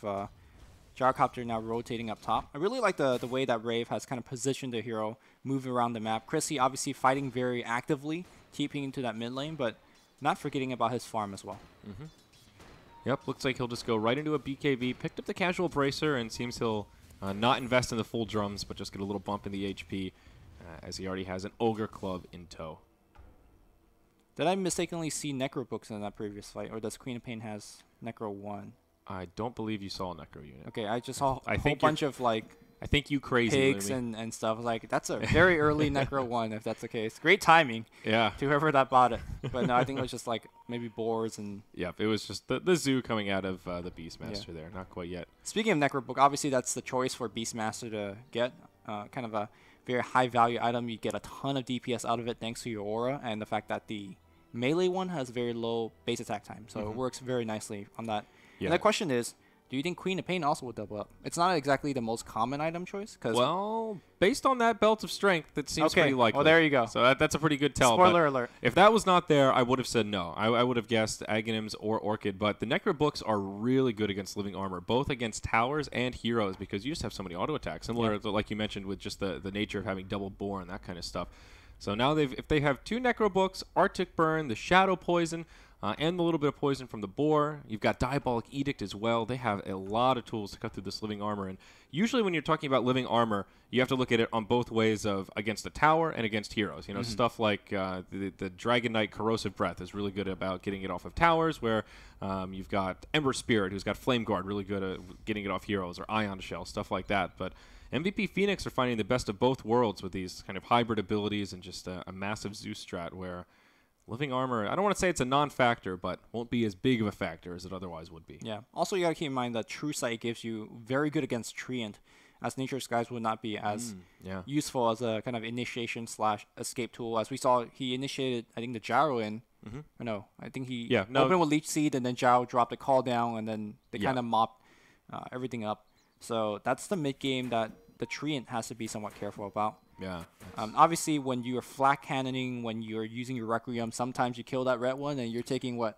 Gyrocopter now rotating up top. I really like the way that Rave has kind of positioned the hero, moving around the map. Chrissy obviously fighting very actively, keeping into that mid lane, but not forgetting about his farm as well. Yep, looks like he'll just go right into a BKB. Picked up the casual bracer and seems he'll not invest in the full drums, but just get a little bump in the HP as he already has an Ogre Club in tow. Did I mistakenly see Necro Books in that previous fight, or does Queen of Pain has Necro 1? I don't believe you saw a Necro unit. Okay, I just saw I a whole think bunch of like I think you crazy, pigs Lumi. and stuff. Like, that's a very early Necro 1 if that's the case. Great timing Yeah. to whoever that bought it. But no, I think it was just like maybe boars and... Yep, it was just the zoo coming out of the Beastmaster there. Not quite yet. Speaking of Necro Book, obviously that's the choice for Beastmaster to get. Kind of a very high value item. You get a ton of DPS out of it thanks to your aura and the fact that the melee one has very low base attack time. So it works very nicely on that. Yeah. And the question is, do you think Queen of Pain also will double up? It's not exactly the most common item choice. Well, based on that Belt of Strength, it seems pretty likely. Well, there you go. So that's a pretty good tell. Spoiler alert. If that was not there, I would have said no. I would have guessed Aghanims or Orchid, but the Necro Books are really good against Living Armor, both against towers and heroes, because you just have so many auto attacks, similar to, like you mentioned, with just the nature of having double bore and that kind of stuff. So now if they have 2 Necro Books, Arctic Burn, the Shadow Poison, and a little bit of poison from the boar. You've got Diabolic Edict as well. They have a lot of tools to cut through this Living Armor. And usually when you're talking about Living Armor, you have to look at it on both ways of against the tower and against heroes. You know, stuff like the Dragon Knight Corrosive Breath is really good about getting it off of towers, where you've got Ember Spirit, who's got Flame Guard, really good at getting it off heroes, or Ion Shell, stuff like that. But MVP Phoenix are finding the best of both worlds with these kind of hybrid abilities and just a massive Zeus strat where Living Armor, I don't want to say it's a non-factor, but won't be as big of a factor as it otherwise would be. Yeah. Also, you got to keep in mind that True Sight gives you very good against Treant, as Nature's Skies would not be as useful as a kind of initiation / escape tool. As we saw, he initiated, I think, the Gyro in. No, I think he opened with Leech Seed, and then Gyro dropped the call down, and then they kind of mopped everything up. So that's the mid-game that the Treant has to be somewhat careful about. Yeah. Obviously, when you're flat cannoning, when you're using your Requiem, sometimes you kill that red one and you're taking, what,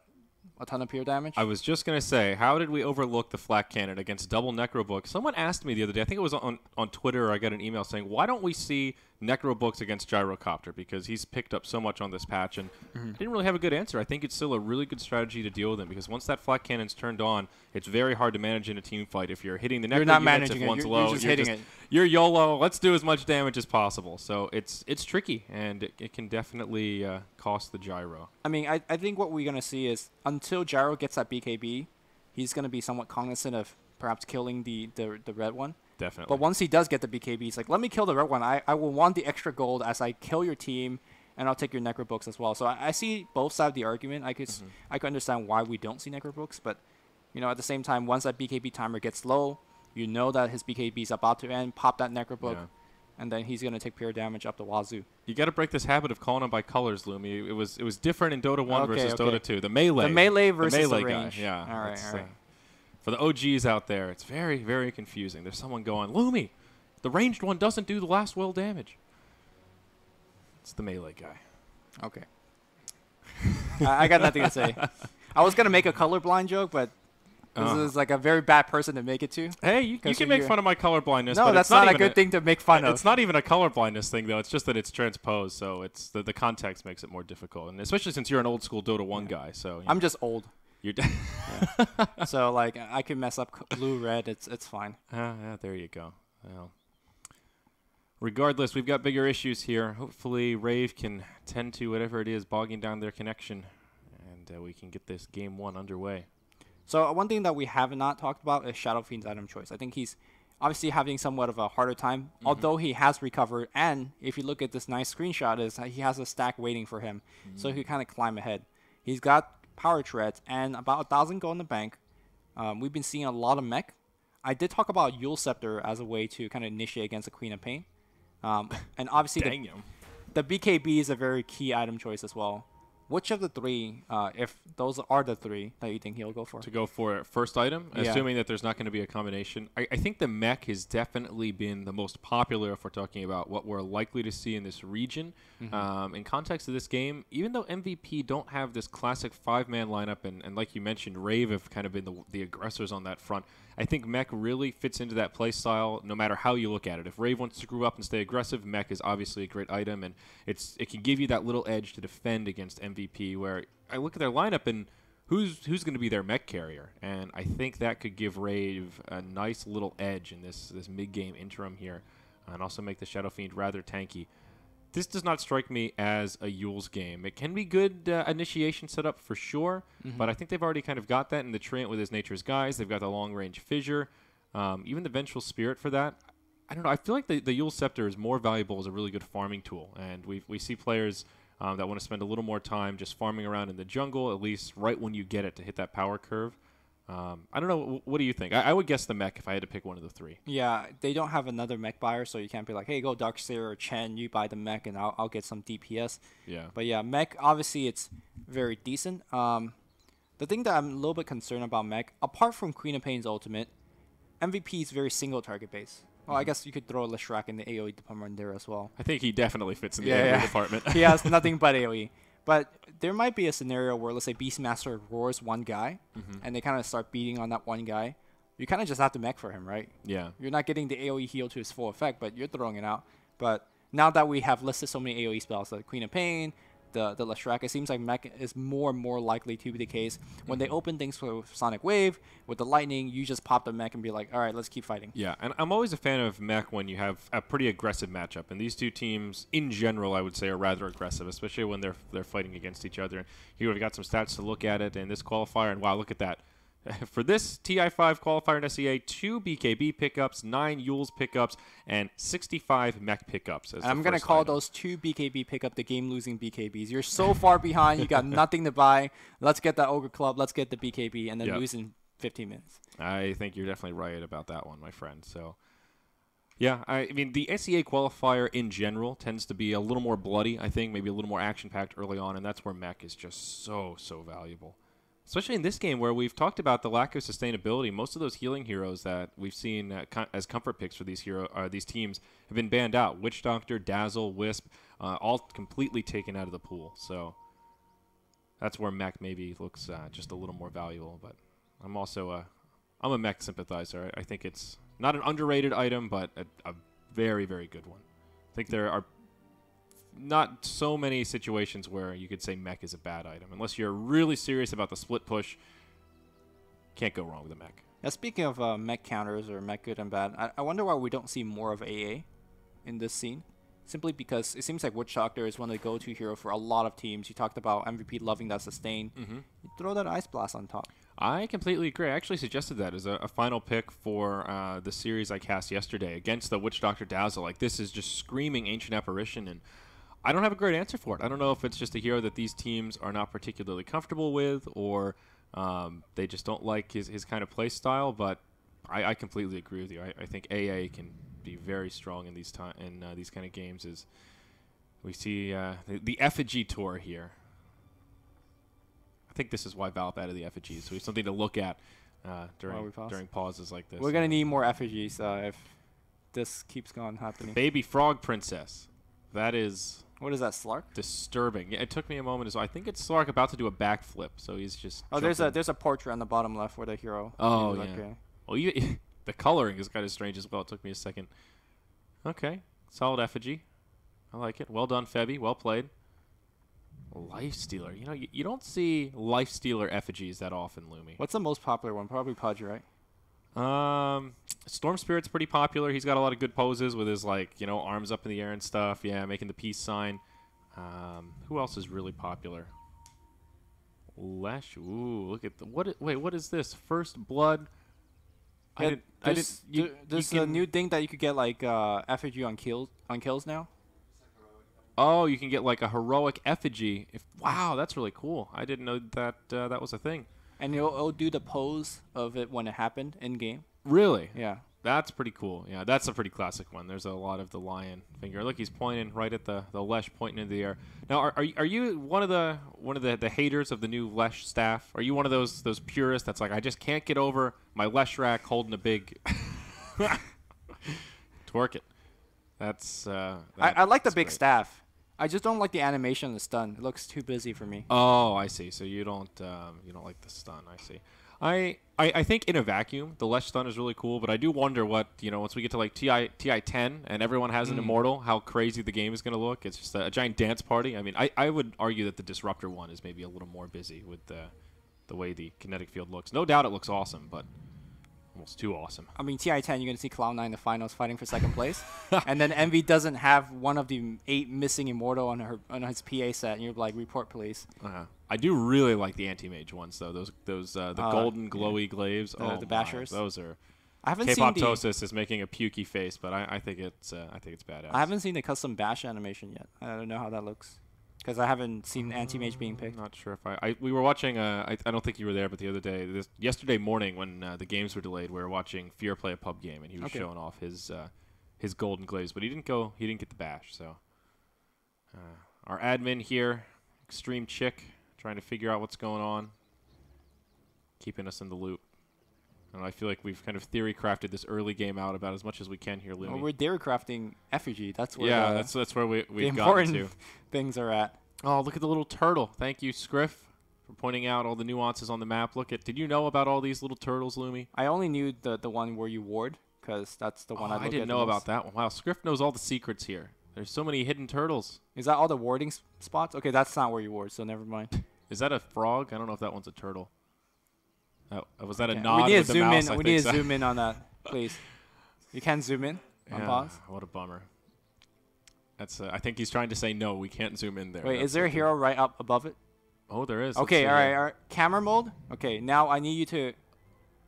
a ton of pure damage? I was just going to say, how did we overlook the Flak Cannon against double Necro Book? Someone asked me the other day, I think it was on Twitter, or I got an email saying, why don't we see Necro Books against Gyrocopter? Because he's picked up so much on this patch, and I didn't really have a good answer. I think it's still a really good strategy to deal with him, because once that Flak Cannon's turned on, it's very hard to manage in a team fight. If you're hitting the Necro not units, managing if it, one's you're low, just hitting it. You're YOLO, let's do as much damage as possible. So it's tricky, and it can definitely cost the Gyro. I mean, I think what we're going to see is, until Gyro gets that BKB, he's going to be somewhat cognizant of perhaps killing the red one. Definitely. But once he does get the BKB, he's like, let me kill the red one. I will want the extra gold as I kill your team, and I'll take your Necro Books as well. So I see both sides of the argument. I could understand why we don't see Necro Books, but you know, at the same time, once that BKB timer gets low, you know that his BKB is about to end. Pop that Necro Book, and then he's gonna take pure damage up the wazoo. You got to break this habit of calling him by colors, Lumi. It was different in Dota 1 versus Dota 2. The melee versus the guy. range. Yeah. All right. For the OGs out there, it's very, very confusing. There's someone going, Lumi, the ranged one doesn't do the last will damage. It's the melee guy. Okay. I got nothing to say. I was gonna make a colorblind joke, but this is like a very bad person to make it to. Hey, you can make fun of my colorblindness. No, but that's it's not a good thing to make fun of. It's not even a colorblindness thing, though. It's just that it's transposed, so it's the context makes it more difficult, and especially since you're an old school Dota 1 guy. So I'm just old. You're So like I can mess up blue red. It's fine. Yeah, there you go. Well, regardless, we've got bigger issues here. Hopefully, Rave can tend to whatever it is bogging down their connection, and we can get this game 1 underway. So one thing that we have not talked about is Shadow Fiend's item choice. I think he's obviously having somewhat of a harder time, although he has recovered. And if you look at this nice screenshot, is he has a stack waiting for him, so he kind of climb ahead. He's got power treads and about 1,000 gold in the bank. We've been seeing a lot of mech. I did talk about Yule Scepter as a way to kind of initiate against the Queen of Pain. And obviously the BKB is a very key item choice as well. Which of the three, if those are the three that you think he'll go for? To go for it, first item, assuming that there's not going to be a combination. I think the mech has definitely been the most popular if we're talking about what we're likely to see in this region. In context of this game, even though MVP don't have this classic 5-man lineup, and like you mentioned, Rave have kind of been the aggressors on that front, I think mech really fits into that play style no matter how you look at it. If Rave wants to screw up and stay aggressive, mech is obviously a great item, and it can give you that little edge to defend against MVP, where I look at their lineup and who's going to be their mech carrier? And I think that could give Rave a nice little edge in this mid-game interim here, and also make the Shadow Fiend rather tanky. This does not strike me as a Yule's game. It can be good initiation setup for sure, but I think they've already kind of got that in the Treant with his Nature's Guise. They've got the long-range Fissure, even the Vengeful Spirit for that. I don't know. I feel like the Yule Scepter is more valuable as a really good farming tool, and we see players that want to spend a little more time just farming around in the jungle, at least right when you get it to hit that power curve. I don't know. What do you think? I would guess the mech if I had to pick one of the three. Yeah, they don't have another mech buyer, so you can't be like, hey, go Darkseer or Chen, you buy the mech, and I'll get some DPS. Yeah. But yeah, mech, obviously, it's very decent. The thing that I'm a little bit concerned about mech, apart from Queen of Pain's ultimate, MVP is very single target base. Well, I guess you could throw Leshrac in the AoE department there as well. I think he definitely fits in the AoE department. He has nothing but AoE. But there might be a scenario where, let's say, Beastmaster roars one guy, and they kind of start beating on that one guy. You kind of just have to mech for him, right? Yeah. You're not getting the AoE heal to its full effect, but you're throwing it out. But now that we have listed so many AoE spells, like Queen of Pain, the Leshrac, it seems like mech is more and more likely to be the case. When they open things for Sonic Wave, with the lightning, you just pop the mech and be like, all right, let's keep fighting. Yeah, and I'm always a fan of mech when you have a pretty aggressive matchup. And these two teams, in general, I would say, are rather aggressive, especially when they're fighting against each other. Here we've got some stats to look at it in this qualifier, and wow, look at that. For this TI5 qualifier in SEA, 2 BKB pickups, 9 Yule's pickups, and 65 mech pickups. I'm going to call those 2 BKB pickup the game-losing BKBs. You're so far behind. You got nothing to buy. Let's get that Ogre Club. Let's get the BKB, and then lose in 15 minutes. I think you're definitely right about that one, my friend. So, yeah, I mean, the SEA qualifier in general tends to be a little more bloody, I think, maybe a little more action-packed early on, and that's where mech is just so valuable. Especially in this game where we've talked about the lack of sustainability. Most of those healing heroes that we've seen as comfort picks for these teams have been banned out. Witch Doctor, Dazzle, Wisp, all completely taken out of the pool. So that's where mech maybe looks just a little more valuable. But I'm also I'm a mech sympathizer. I think it's not an underrated item, but a very good one. I think there are not so many situations where you could say mech is a bad item. Unless you're really serious about the split push, can't go wrong with a mech. Now, speaking of mech counters or mech good and bad, I wonder why we don't see more of AA in this scene. Simply because it seems like Witch Doctor is one of the go-to hero for a lot of teams. You talked about MVP loving that sustain. You throw that Ice Blast on top. I completely agree. I actually suggested that as a final pick for the series I cast yesterday against the Witch Doctor Dazzle. Like, this is just screaming Ancient Apparition, and I don't have a great answer for it. I don't know if it's just a hero that these teams are not particularly comfortable with, or they just don't like his kind of play style, but I completely agree with you. I think AA can be very strong in these these kind of games. As we see the Effigy tour here. I think this is why Valve added the effigies, so we have something to look at during pauses like this. We're gonna need more effigies if this keeps on happening. Baby Frog Princess. That is... What is that, Slark? Disturbing. Yeah, it took me a moment as well. I think it's Slark about to do a backflip, so he's just... Oh, there's a portrait on the bottom left where the hero... Oh, yeah. Okay. Well, the coloring is kind of strange as well. It took me a second. Okay. Solid effigy. I like it. Well done, Febby. Well played. Lifestealer. You know, you don't see Lifestealer effigies that often, Lumi. What's the most popular one? Probably Pudge, right? Storm Spirit's pretty popular. He's got a lot of good poses with his, like, you know, arms up in the air and stuff. Yeah, making the peace sign. Who else is really popular? Lesh. Ooh, look at the what is this? First Blood. Yeah, there's a new thing that you could get, like effigy on kills now. Oh, you can get like a heroic effigy. Wow, that's really cool. I didn't know that that was a thing. And it'll do the pose of it when it happened in game. Really? Yeah. That's pretty cool. Yeah, that's a pretty classic one. There's a lot of the lion finger. Look, he's pointing right at the Lesh, pointing into the air. Now, are you one of the haters of the new Lesh staff? Are you one of those purists that's like, I just can't get over my Leshrac holding a big twerk it? I like the big great staff. I just don't like the animation of the stun. It looks too busy for me. Oh, I see. So you don't like the stun. I see. I think in a vacuum, the Lesh stun is really cool, but I do wonder what, once we get to like TI10 and everyone has an immortal, how crazy the game is going to look. It's just a giant dance party. I mean, I would argue that the Disruptor one is maybe a little more busy with the way the kinetic field looks. No doubt it looks awesome, but almost too awesome. I mean, TI10, you're going to see Cloud9 in the finals fighting for second place. And then Envy doesn't have one of the 8 missing Immortal on his PA set. And you're like, report, please. I do really like the anti-mage ones, though. Those the golden glowy glaives. The bashers. Those are... I haven't seen K-Poptosis is making a pukey face, but I think it's badass. I haven't seen the custom bash animation yet. I don't know how that looks. Because I haven't seen anti-mage being picked. Not sure if we were watching. I don't think you were there, but the other day, yesterday morning when the games were delayed, we were watching Fear play a pub game, and he was showing off his golden glaives, but he didn't get the bash. So our admin here, Extreme Chick, trying to figure out what's going on, keeping us in the loop. And I feel like we've kind of theory crafted this early game out about as much as we can here, Lumi. Well, we're theory crafting effigy. That's where that's where we've the gotten to. important things are at. Oh, look at the little turtle. Thank you, Scriff, for pointing out all the nuances on the map. Did you know about all these little turtles, Lumi? I only knew the one where you ward, because that's the one I didn't know about that one. Wow, Scriff knows all the secrets here. There's so many hidden turtles. Is that all the warding spots? Okay, that's not where you ward, so never mind. Is that a frog? I don't know if that one's a turtle. Oh, was that a nod? We need with to the zoom mouse? in. We need to zoom in on that, please. You can zoom in on pause. What a bummer. That's. I think he's trying to say no. We can't zoom in there. Wait, is there a hero right up above it? Oh, there is. Okay, all right. Camera mode. Okay, now I need you to,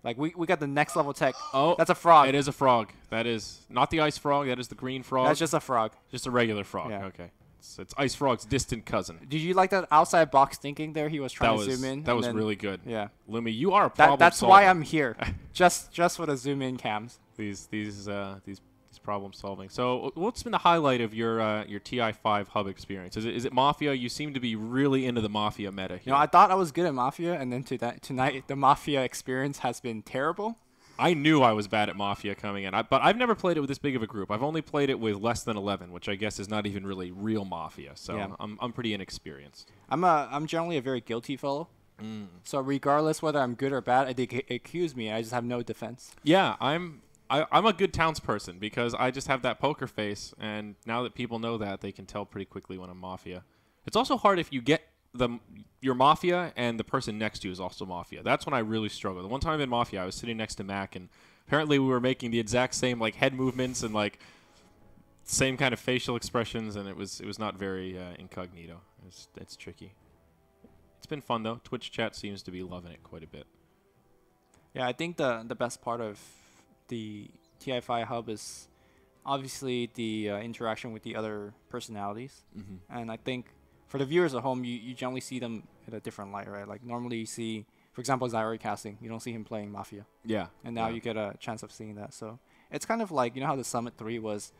like, we got the next level tech. Oh, that's a frog. It is a frog. That is not the ice frog. That is the green frog. That's just a frog. Just a regular frog. Yeah. Okay. It's Ice Frog's distant cousin. Did you like that outside box thinking there? He was trying to zoom in. That was really good. Yeah. Lumi, you are a problem That's solver. why I'm here. just for the zoom in cams. These problem solving. So what's been the highlight of your TI5 hub experience? Is it Mafia? You seem to be really into the Mafia meta here. You know, I thought I was good at Mafia, and then tonight the Mafia experience has been terrible. I knew I was bad at Mafia coming in, but I've never played it with this big of a group. I've only played it with less than 11, which I guess is not even really real Mafia. So yeah. I'm pretty inexperienced. I'm generally a very guilty fellow. So regardless whether I'm good or bad, they accuse me. I just have no defense. Yeah, I'm a good townsperson because I just have that poker face, and now that people know that, they can tell pretty quickly when I'm Mafia. It's also hard if you get your Mafia and the person next to you is also Mafia. That's when I really struggle. The one time in Mafia, I was sitting next to Mac, and apparently we were making the exact same like head movements and like same kind of facial expressions, and it was not very incognito. It's tricky. It's been fun though. Twitch chat seems to be loving it quite a bit. Yeah, I think the best part of the TI5 hub is obviously the interaction with the other personalities, and I think for the viewers at home, you generally see them in a different light, right? Like normally you see, for example, Zyroid casting, you don't see him playing Mafia. Yeah. And now you get a chance of seeing that. So it's kind of like, you know how the Summit 3 was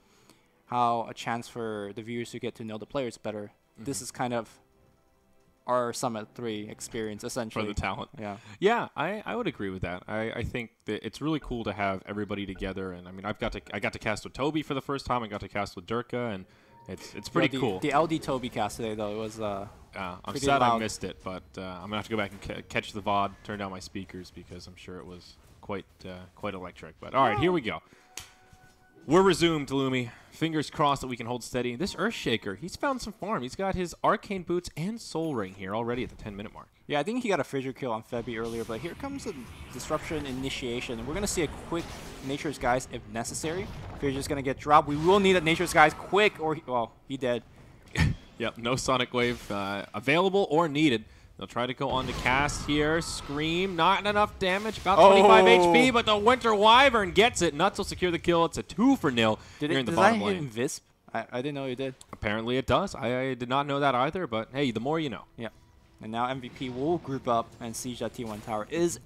how a chance for the viewers to get to know the players better. This is kind of our Summit 3 experience, essentially. For the talent. Yeah. Yeah, I would agree with that. I think that it's really cool to have everybody together. And I mean, I got to cast with Toby for the first time. I got to cast with Durka, and it's pretty cool. The LD Toby cast today, though, it was I'm sad I missed it, but I'm gonna have to go back and catch the VOD, turn down my speakers because I'm sure it was quite electric. But all right, here we go. We're resumed, Lumi. Fingers crossed that we can hold steady. This Earthshaker, he's found some form. He's got his Arcane Boots and Soul Ring here already at the 10-minute mark. Yeah, I think he got a fissure kill on Febby earlier, but here comes a Disruption Initiation. And we're going to see a quick Nature's Guise if necessary. Fissure's going to get dropped. We will need a Nature's Guise quick, or he dead. Yep, no Sonic Wave available or needed. They'll try to go on to cast here. Scream, not enough damage, about 25 HP, but the Winter Wyvern gets it. Nuts will secure the kill. It's a 2-0 here in the bottom lane. Did that hit Visp? I didn't know it did. Apparently it does. I did not know that either, but hey, the more you know. Yeah. And now MVP will group up and siege that T1 tower. Is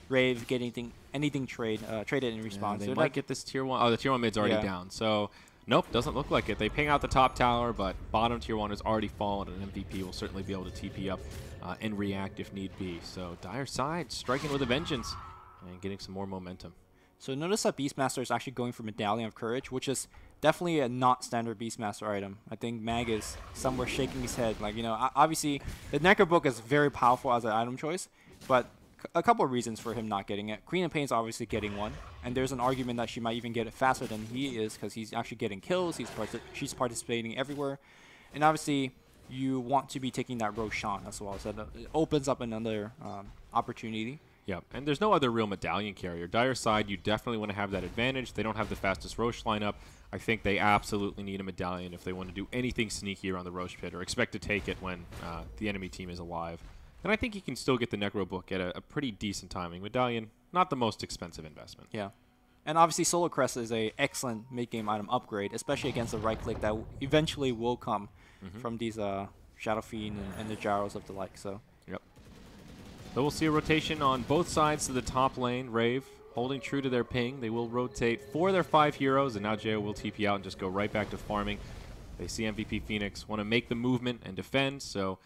Rave getting anything traded in response? Yeah, they might get this tier 1. Oh, the tier 1 mid's already down. So, nope, doesn't look like it. They ping out the top tower, but bottom tier 1 has already fallen, and MVP will certainly be able to TP up and react if need be. So, Dire side striking with a vengeance and getting some more momentum. So notice that Beastmaster is actually going for Medallion of Courage, which is definitely a not standard Beastmaster item. I think Mag is somewhere shaking his head. Like, you know, obviously the Necro Book is very powerful as an item choice, but a couple of reasons for him not getting it. Queen of Pain is obviously getting one, and there's an argument that she might even get it faster than he is because he's actually getting kills. She's participating everywhere, and obviously you want to be taking that Roshan as well. So it opens up another opportunity. Yeah, and there's no other real medallion carrier. Dire side, you definitely want to have that advantage. They don't have the fastest Roche lineup. I think they absolutely need a medallion if they want to do anything sneaky around the Roche pit or expect to take it when the enemy team is alive. And I think you can still get the Necro book at a pretty decent timing. Medallion, not the most expensive investment. Yeah. And obviously Solar Crest is a excellent mid-game item upgrade, especially against the right-click that eventually will come from these Shadow Fiend and the Gyros of the like. So. Yep. So we'll see a rotation on both sides to the top lane. Rave holding true to their ping. They will rotate for their 5 heroes, and now Jo will TP out and just go right back to farming. They see MVP Phoenix want to make the movement and defend, so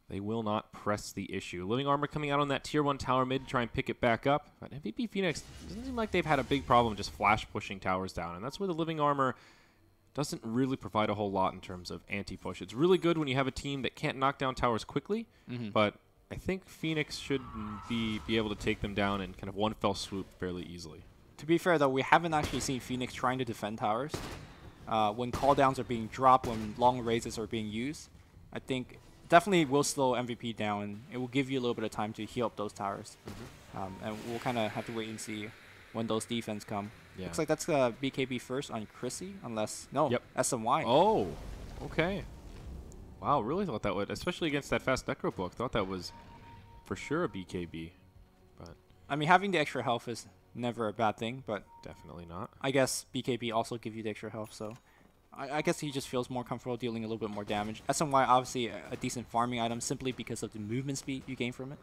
they will not press the issue. Living Armor coming out on that tier 1 tower mid to try and pick it back up. But MVP Phoenix doesn't seem like they've had a big problem just flash pushing towers down, and that's where the Living Armor doesn't really provide a whole lot in terms of anti-push. It's really good when you have a team that can't knock down towers quickly, but I think Phoenix should be able to take them down in kind of one fell swoop fairly easily. To be fair, though, we haven't actually seen Phoenix trying to defend towers. When call-downs are being dropped, when long raises are being used, I think definitely will slow MVP down, and it will give you a little bit of time to heal up those towers. And we'll kind of have to wait and see when those defense come. Yeah. Looks like that's BKB first on Chrissy, unless... No, Yep. SMY. Oh, okay. Wow, really thought that would, especially against that fast Necro book, thought that was for sure a BKB. But I mean, having the extra health is never a bad thing, but definitely not. I guess BKB also give you the extra health, so I guess he just feels more comfortable dealing a little bit more damage. SMY, obviously a decent farming item simply because of the movement speed you gain from it.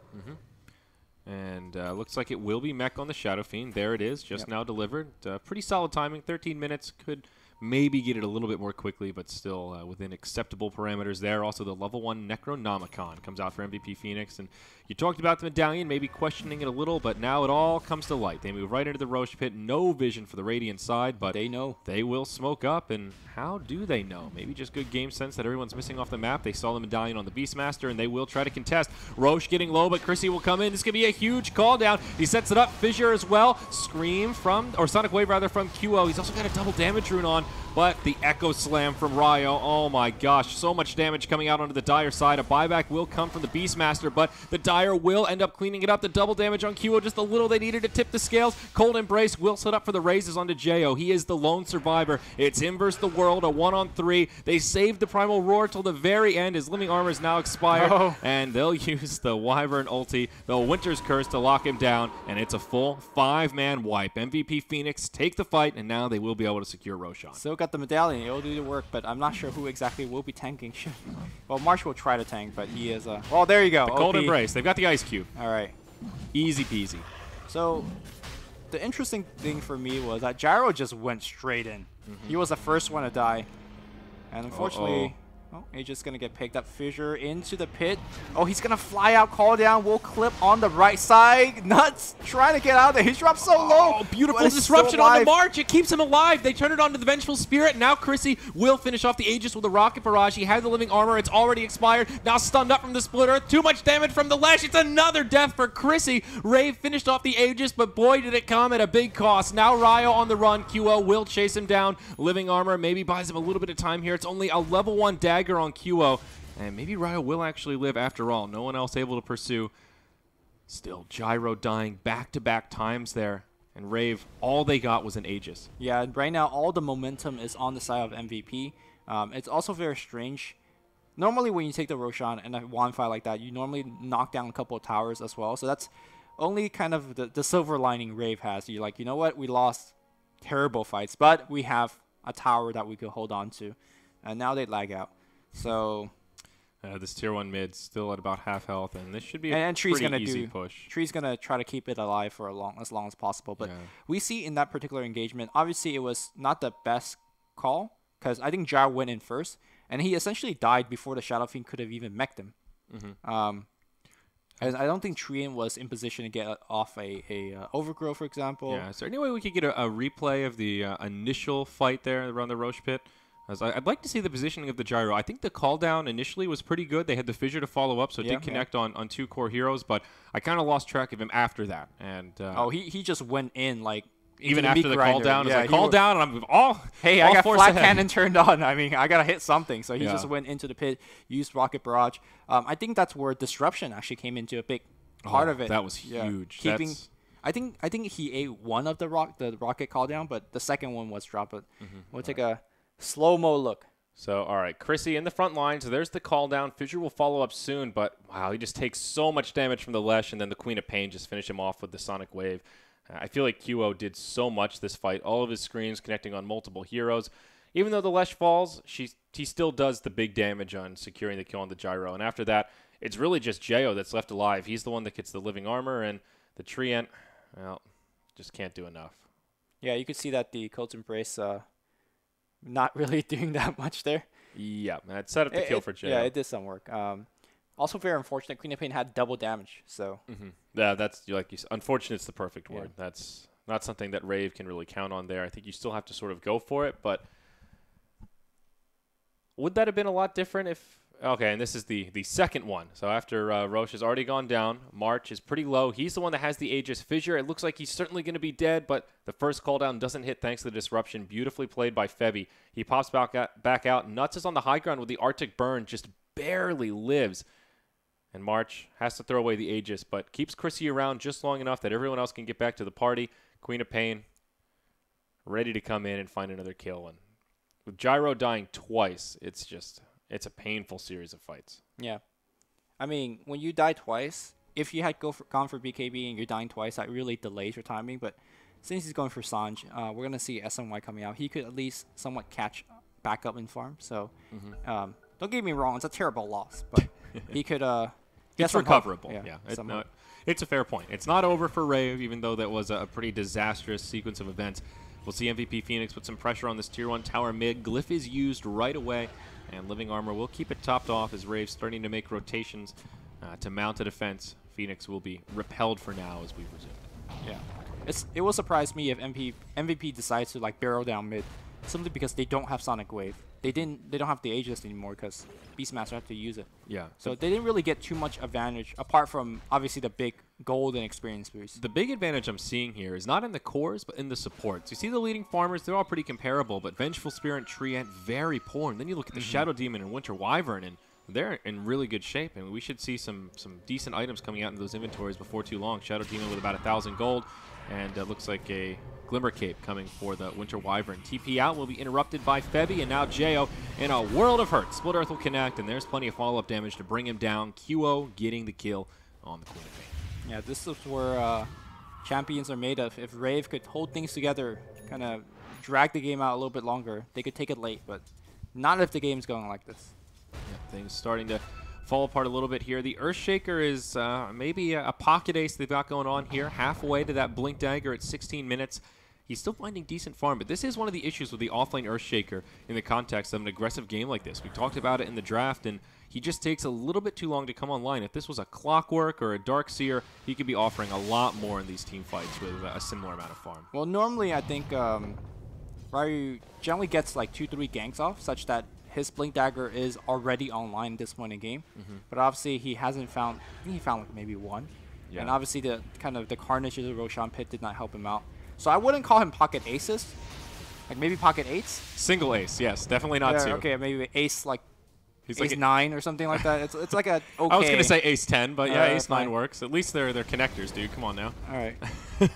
And looks like it will be mech on the Shadow Fiend. There it is, just now delivered. Pretty solid timing, 13 minutes. Could maybe get it a little bit more quickly, but still within acceptable parameters there. Also, the level 1 Necronomicon comes out for MVP Phoenix. And you talked about the medallion, maybe questioning it a little, but now it all comes to light. They move right into the Roche pit. No vision for the Radiant side, but They know. they will smoke up. And how do they know? Maybe just good game sense that everyone's missing off the map. They saw the medallion on the Beastmaster, and they will try to contest. Roche getting low, but Chrissy will come in. This could be a huge call down. He sets it up. Fissure as well. Scream from, or Sonic Wave rather, from QO. He's also got a double damage rune on, but the Echo Slam from Ryo. Oh my gosh, so much damage coming out onto the Dire side. A buyback will come from the Beastmaster, but the Dire will end up cleaning it up. The double damage on QO, just a little they needed to tip the scales. Cold Embrace will set up for the raises onto Jo. He is the lone survivor. It's him versus the world, a 1-on-3. They saved the Primal Roar till the very end. His Living Armor is now expired, and they'll use the Wyvern ulti, the Winter's Curse, to lock him down, and it's a full 5-man wipe. MVP Phoenix take the fight, and now they will be able to secure Roshan. Still got the medallion. It will do the work, but I'm not sure who exactly will be tanking. Well, Marsh will try to tank, but he is well, there you go. The Cold OP. Embrace. They've got the Ice Cube. All right. Easy peasy. So the interesting thing for me was that Gyro just went straight in. He was the first one to die. And unfortunately, Aegis going to get picked up. Fissure into the pit. Oh, he's going to fly out. Call down. Will clip on the right side. Nuts trying to get out there. He's dropped so low. Oh, beautiful but disruption still on the alive. march. It keeps him alive. They turn it on to the Vengeful Spirit. Now Chrissy will finish off the Aegis with a Rocket Barrage. He had the Living Armor. It's already expired. Now stunned up from the Splitter. Too much damage from the Lash. It's another death for Chrissy. Rave finished off the Aegis, but boy, did it come at a big cost. Now Ryo on the run. QO will chase him down. Living Armor maybe buys him a little bit of time here. It's only a level 1 dagger on QO. And maybe Ryo will actually live after all. No one else able to pursue. Still, Gyro dying back-to-back times there. And Rave, all they got was an Aegis. Yeah, and right now all the momentum is on the side of MVP. It's also very strange. Normally when you take the Roshan and a one fight like that, you normally knock down a couple of towers as well. So that's only kind of the silver lining Rave has. You're like, you know what? We lost terrible fights, but we have a tower that we could hold on to. And now they lag out. So... This tier 1 mid still at about half health, and this should be and a Tree's pretty gonna easy push. Tree's gonna try to keep it alive for as long as possible. But Yeah. we see in that particular engagement, obviously it was not the best call because I think Jar went in first, and he essentially died before the Shadow Fiend could have even mech'd him. And I don't think Treant was in position to get off a overgrowth, for example. Yeah. Is there any way we could get a replay of the initial fight there around the Roche pit? As I'd like to see the positioning of the Gyro. I think the call down initially was pretty good. They had the Fissure to follow up, so it did connect on 2 core heroes, but I kind of lost track of him after that. And he just went in like even the after meat the call grinder. down, Yeah, it's like he call wa- down, and I'm all Hey, all I got force flat ahead. cannon turned on. I mean, I gotta hit something. So he Yeah. just went into the pit, used rocket barrage. I think that's where disruption actually came into a big part Oh, of it. that was Yeah. huge. Keeping. That's- I think he ate one of the rocket call down, but the second one was dropped. But we'll take a slow mo look. So, all right, Chrissy in the front line. So there's the call down. Fissure will follow up soon, but wow, he just takes so much damage from the Lesh, and then the Queen of Pain just finish him off with the Sonic Wave. I feel like QO did so much this fight. All of his screens connecting on multiple heroes. Even though the Lesh falls, he still does the big damage on securing the kill on the Gyro. And after that, it's really just Jo that's left alive. He's the one that gets the living armor, and the Treant, well, just can't do enough. Yeah, you could see that the Cold Embrace not really doing that much there. Yeah, that set up the kill for Jo. Yeah, it did some work. Also very unfortunate. Queen of Pain had double damage, so Yeah, that's like you said, unfortunate's the perfect word. That's not something that Rave can really count on there. I think you still have to sort of go for it, but would that have been a lot different if... Okay, and this is the second one. So after Roche has already gone down, March is pretty low. He's the one that has the Aegis Fissure. It looks like he's certainly going to be dead, but the first call down doesn't hit thanks to the disruption. Beautifully played by Febby. He pops back out. Nuts is on the high ground with the Arctic Burn, just barely lives. And March has to throw away the Aegis, but keeps Chrissy around just long enough that everyone else can get back to the party. Queen of Pain ready to come in and find another kill. And with Gyro dying twice, it's a painful series of fights. yeah. I mean, when you die twice, if you had gone for BKB and you're dying twice, that really delays your timing. But since he's going for Sanj, we're gonna see SNY coming out. He could at least somewhat catch back up in farm. So don't get me wrong, it's a terrible loss, but he could. It's recoverable. Yeah, somewhat. it's a fair point. It's not over for Rave, even though that was a pretty disastrous sequence of events. We'll see MVP Phoenix put some pressure on this Tier 1 tower mid. Glyph is used right away, and Living Armor will keep it topped off as Rave's starting to make rotations to mount a defense. Phoenix will be repelled for now as we resume. Yeah, it will surprise me if MVP decides to like barrel down mid, simply because they don't have Sonic Wave. They don't have the Aegis anymore because Beastmaster had to use it. Yeah. So they didn't really get too much advantage apart from obviously the big gold and experience boost. The big advantage I'm seeing here is not in the cores, but in the supports. You see the leading farmers, they're all pretty comparable, but Vengeful Spirit and Treant, very poor. And then you look at the Shadow Demon and Winter Wyvern, and they're in really good shape. And we should see some decent items coming out in those inventories before too long. Shadow Demon with about 1,000 gold, and looks like a Glimmer Cape coming for the Winter Wyvern. TP out will be interrupted by Febby, and now Jo in a world of hurt. Split Earth will connect, and there's plenty of follow-up damage to bring him down. QO getting the kill on the Queen of Pain. Yeah, this is where champions are made of. If Rave could hold things together, kind of drag the game out a little bit longer, they could take it late, but not if the game's going like this. Yeah, things starting to fall apart a little bit here. The Earthshaker is maybe a pocket ace they've got going on here, halfway to that Blink Dagger at 16 minutes. He's still finding decent farm, but this is one of the issues with the offlane Earthshaker in the context of an aggressive game like this. We talked about it in the draft, and he just takes a little bit too long to come online. If this was a Clockwork or a Darkseer, he could be offering a lot more in these team fights with a similar amount of farm. Well, normally I think Ryu generally gets like 2-3 ganks off, such that his Blink Dagger is already online at this point in the game. But obviously he hasn't found, I think he found like maybe one. Yeah. And obviously the carnage of the Roshan pit did not help him out. So I wouldn't call him pocket aces. Like maybe pocket eights. Single ace, yes, definitely not two. Okay, maybe ace like He's ace like 9 or something like that. It's like a okay. I was gonna say ace 10, but yeah, ace 9 fine. works. At least they're connectors, dude. Come on now. All right.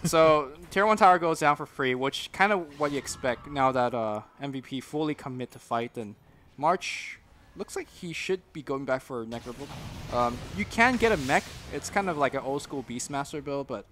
So Tier 1 tower goes down for free, which kind of what you expect now that MVP fully commit to fight. And March looks like he should be going back for Necrobook. You can get a mech. It's kind of like an old school Beastmaster build, but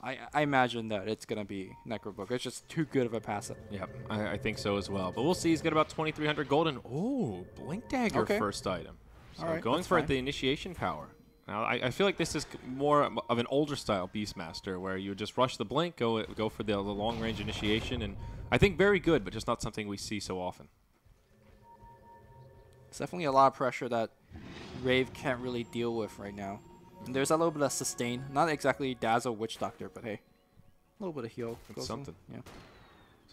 I imagine that it's going to be Necrobook. It's just too good of a passive. Yep, I think so as well. But we'll see. He's got about 2,300 gold. And, oh, Blink Dagger first item. So All right, going that's for fine. the initiation power. Now, I feel like this is more of an older style Beastmaster where you just rush the Blink, go for the long-range initiation. And I think very good, but just not something we see so often. It's definitely a lot of pressure that Rave can't really deal with right now. And there's a little bit of sustain. Not exactly Dazzle Witch Doctor, but hey, a little bit of heal. It's goes in. something. Yeah.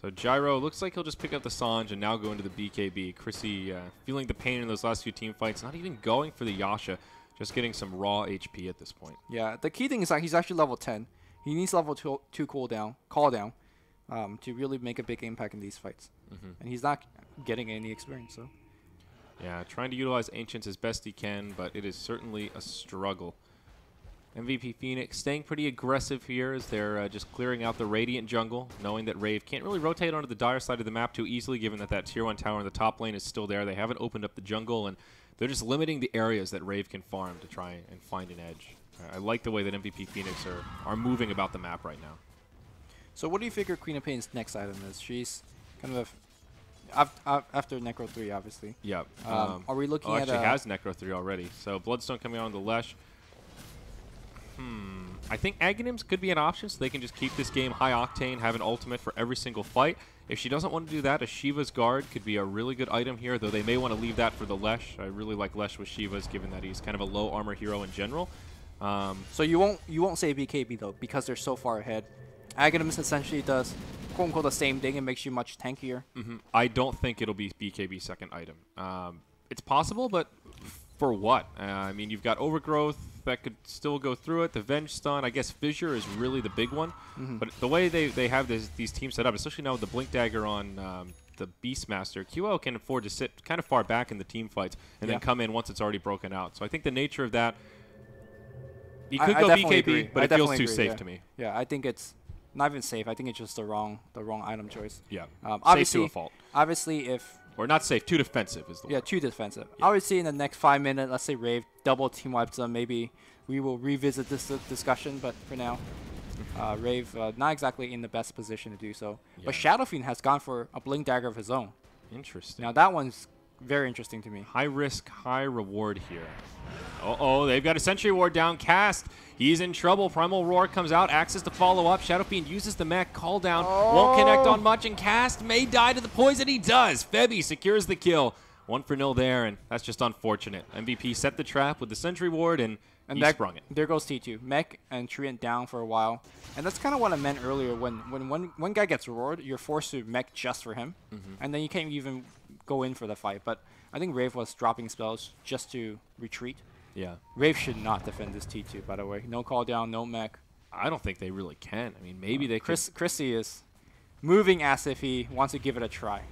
So Gyro looks like he'll just pick up the Sanj and now go into the BKB. Chrissy feeling the pain in those last few team fights, not even going for the Yasha, just getting some raw HP at this point. Yeah, the key thing is that he's actually level 10. He needs level 2 call down. to really make a big impact in these fights. And he's not getting any experience. So Yeah, trying to utilize Ancients as best he can, but it is certainly a struggle. MVP Phoenix staying pretty aggressive here as they're just clearing out the Radiant jungle, knowing that Rave can't really rotate onto the dire side of the map too easily, given that that tier 1 tower in the top lane is still there. They haven't opened up the jungle, and they're just limiting the areas that Rave can farm to try and find an edge. I like the way that MVP Phoenix are moving about the map right now. So what do you figure Queen of Pain's next item is? She's kind of after Necro 3, obviously. Yep. Are we looking oh, at actually has Necro 3 already. So Bloodstone coming out on the Lesh. I think Aghanims could be an option, so they can just keep this game high octane, have an ultimate for every single fight. If she doesn't want to do that, a Shiva's Guard could be a really good item here, though they may want to leave that for the Lesh. I really like Lesh with Shivas, given that he's kind of a low armor hero in general. So you won't say BKB though, because they're so far ahead. Aghanims essentially does quote unquote the same thing and makes you much tankier. I don't think it'll be BKB second item. It's possible, but for what? I mean, you've got Overgrowth that could still go through it. The Venge Stun, I guess Fissure is really the big one. But the way they have these teams set up, especially now with the Blink Dagger on the Beastmaster, QO can afford to sit kind of far back in the team fights and then come in once it's already broken out. So I think the nature of that, you could go BKB, agree. but it feels too safe to me. Yeah, I think it's not even safe. I think it's just the wrong item choice. Yeah, obviously, safe to a fault. Obviously, if or not safe, too defensive is the word. too defensive. Obviously, in the next 5 minutes, let's say Rave double team wipes them, maybe we will revisit this discussion. But for now, Rave not exactly in the best position to do so. But Shadow Fiend has gone for a Blink Dagger of his own. Interesting. Now that one's very interesting to me. High risk, high reward here. Uh-oh, they've got a Sentry Ward down. Cast. He's in trouble. Primal Roar comes out. Axes to follow up. Shadow Fiend uses the mech. Call down. Won't connect on much. And Cast may die to the poison. He does. Febby secures the kill. 1-0 there, and that's just unfortunate. MVP set the trap with the Sentry Ward, and he sprung it. There goes T2. Mech and Treant down for a while. And that's kind of what I meant earlier. When one guy gets roared, you're forced to mech just for him. And then you can't even go in for the fight. But I think Rave was dropping spells just to retreat. Yeah. Rave should not defend this T2, by the way. No call down, no mech. I don't think they really can. I mean, maybe they could. Chrissy is moving as if he wants to give it a try.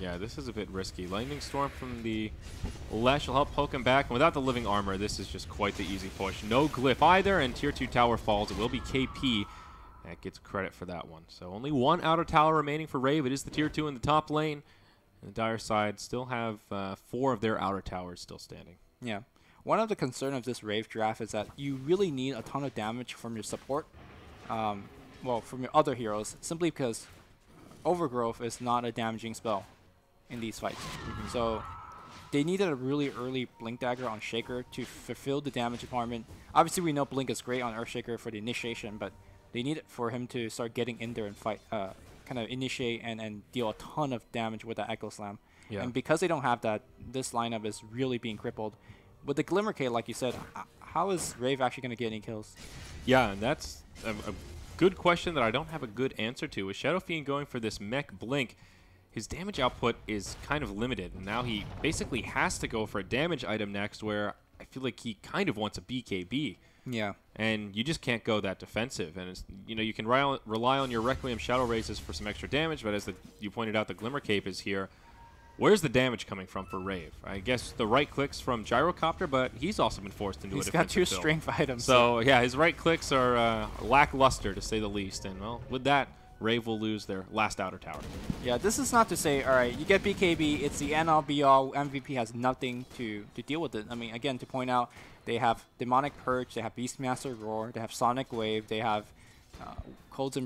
Yeah, this is a bit risky. Lightning Storm from the Lesh will help poke him back. And without the living armor, this is just quite the easy push. No glyph either, and tier 2 tower falls. It will be KP. That gets credit for that one. So only one outer tower remaining for Rave. It is the tier 2 in the top lane. And the dire side still have 4 of their outer towers still standing. Yeah. One of the concerns of this Rave draft is that you really need a ton of damage from your support. Well, from your other heroes, simply because Overgrowth is not a damaging spell in these fights. So they needed a really early Blink Dagger on Shaker to fulfill the damage department. Obviously, we know Blink is great on Earthshaker for the initiation, but they need it for him to start getting in there and fight, kind of initiate and deal a ton of damage with that Echo Slam. Yeah. And because they don't have that, this lineup is really being crippled. With the Glimmer K, like you said, how is Rave actually going to get any kills? Yeah, and that's a good question that I don't have a good answer to. With Shadow Fiend going for this mech Blink, his damage output is kind of limited. And now he basically has to go for a damage item next, where I feel like he kind of wants a BKB. Yeah. And you just can't go that defensive. And, it's, you know, you can rely on your Requiem Shadow Razes for some extra damage, but as you pointed out, the Glimmer Cape is here. Where's the damage coming from for Rave? I guess the right clicks from Gyrocopter, but he's also been forced into a defensive He's got 2 build. strength items. So, yeah, his right clicks are lackluster, to say the least. And, well, with that, Rave will lose their last outer tower. Yeah, this is not to say, all right, you get BKB, it's the end-all be-all, MVP has nothing to deal with it. I mean, again, to point out, they have Demonic Purge, they have Beastmaster Roar, they have Sonic Wave, they have Winter's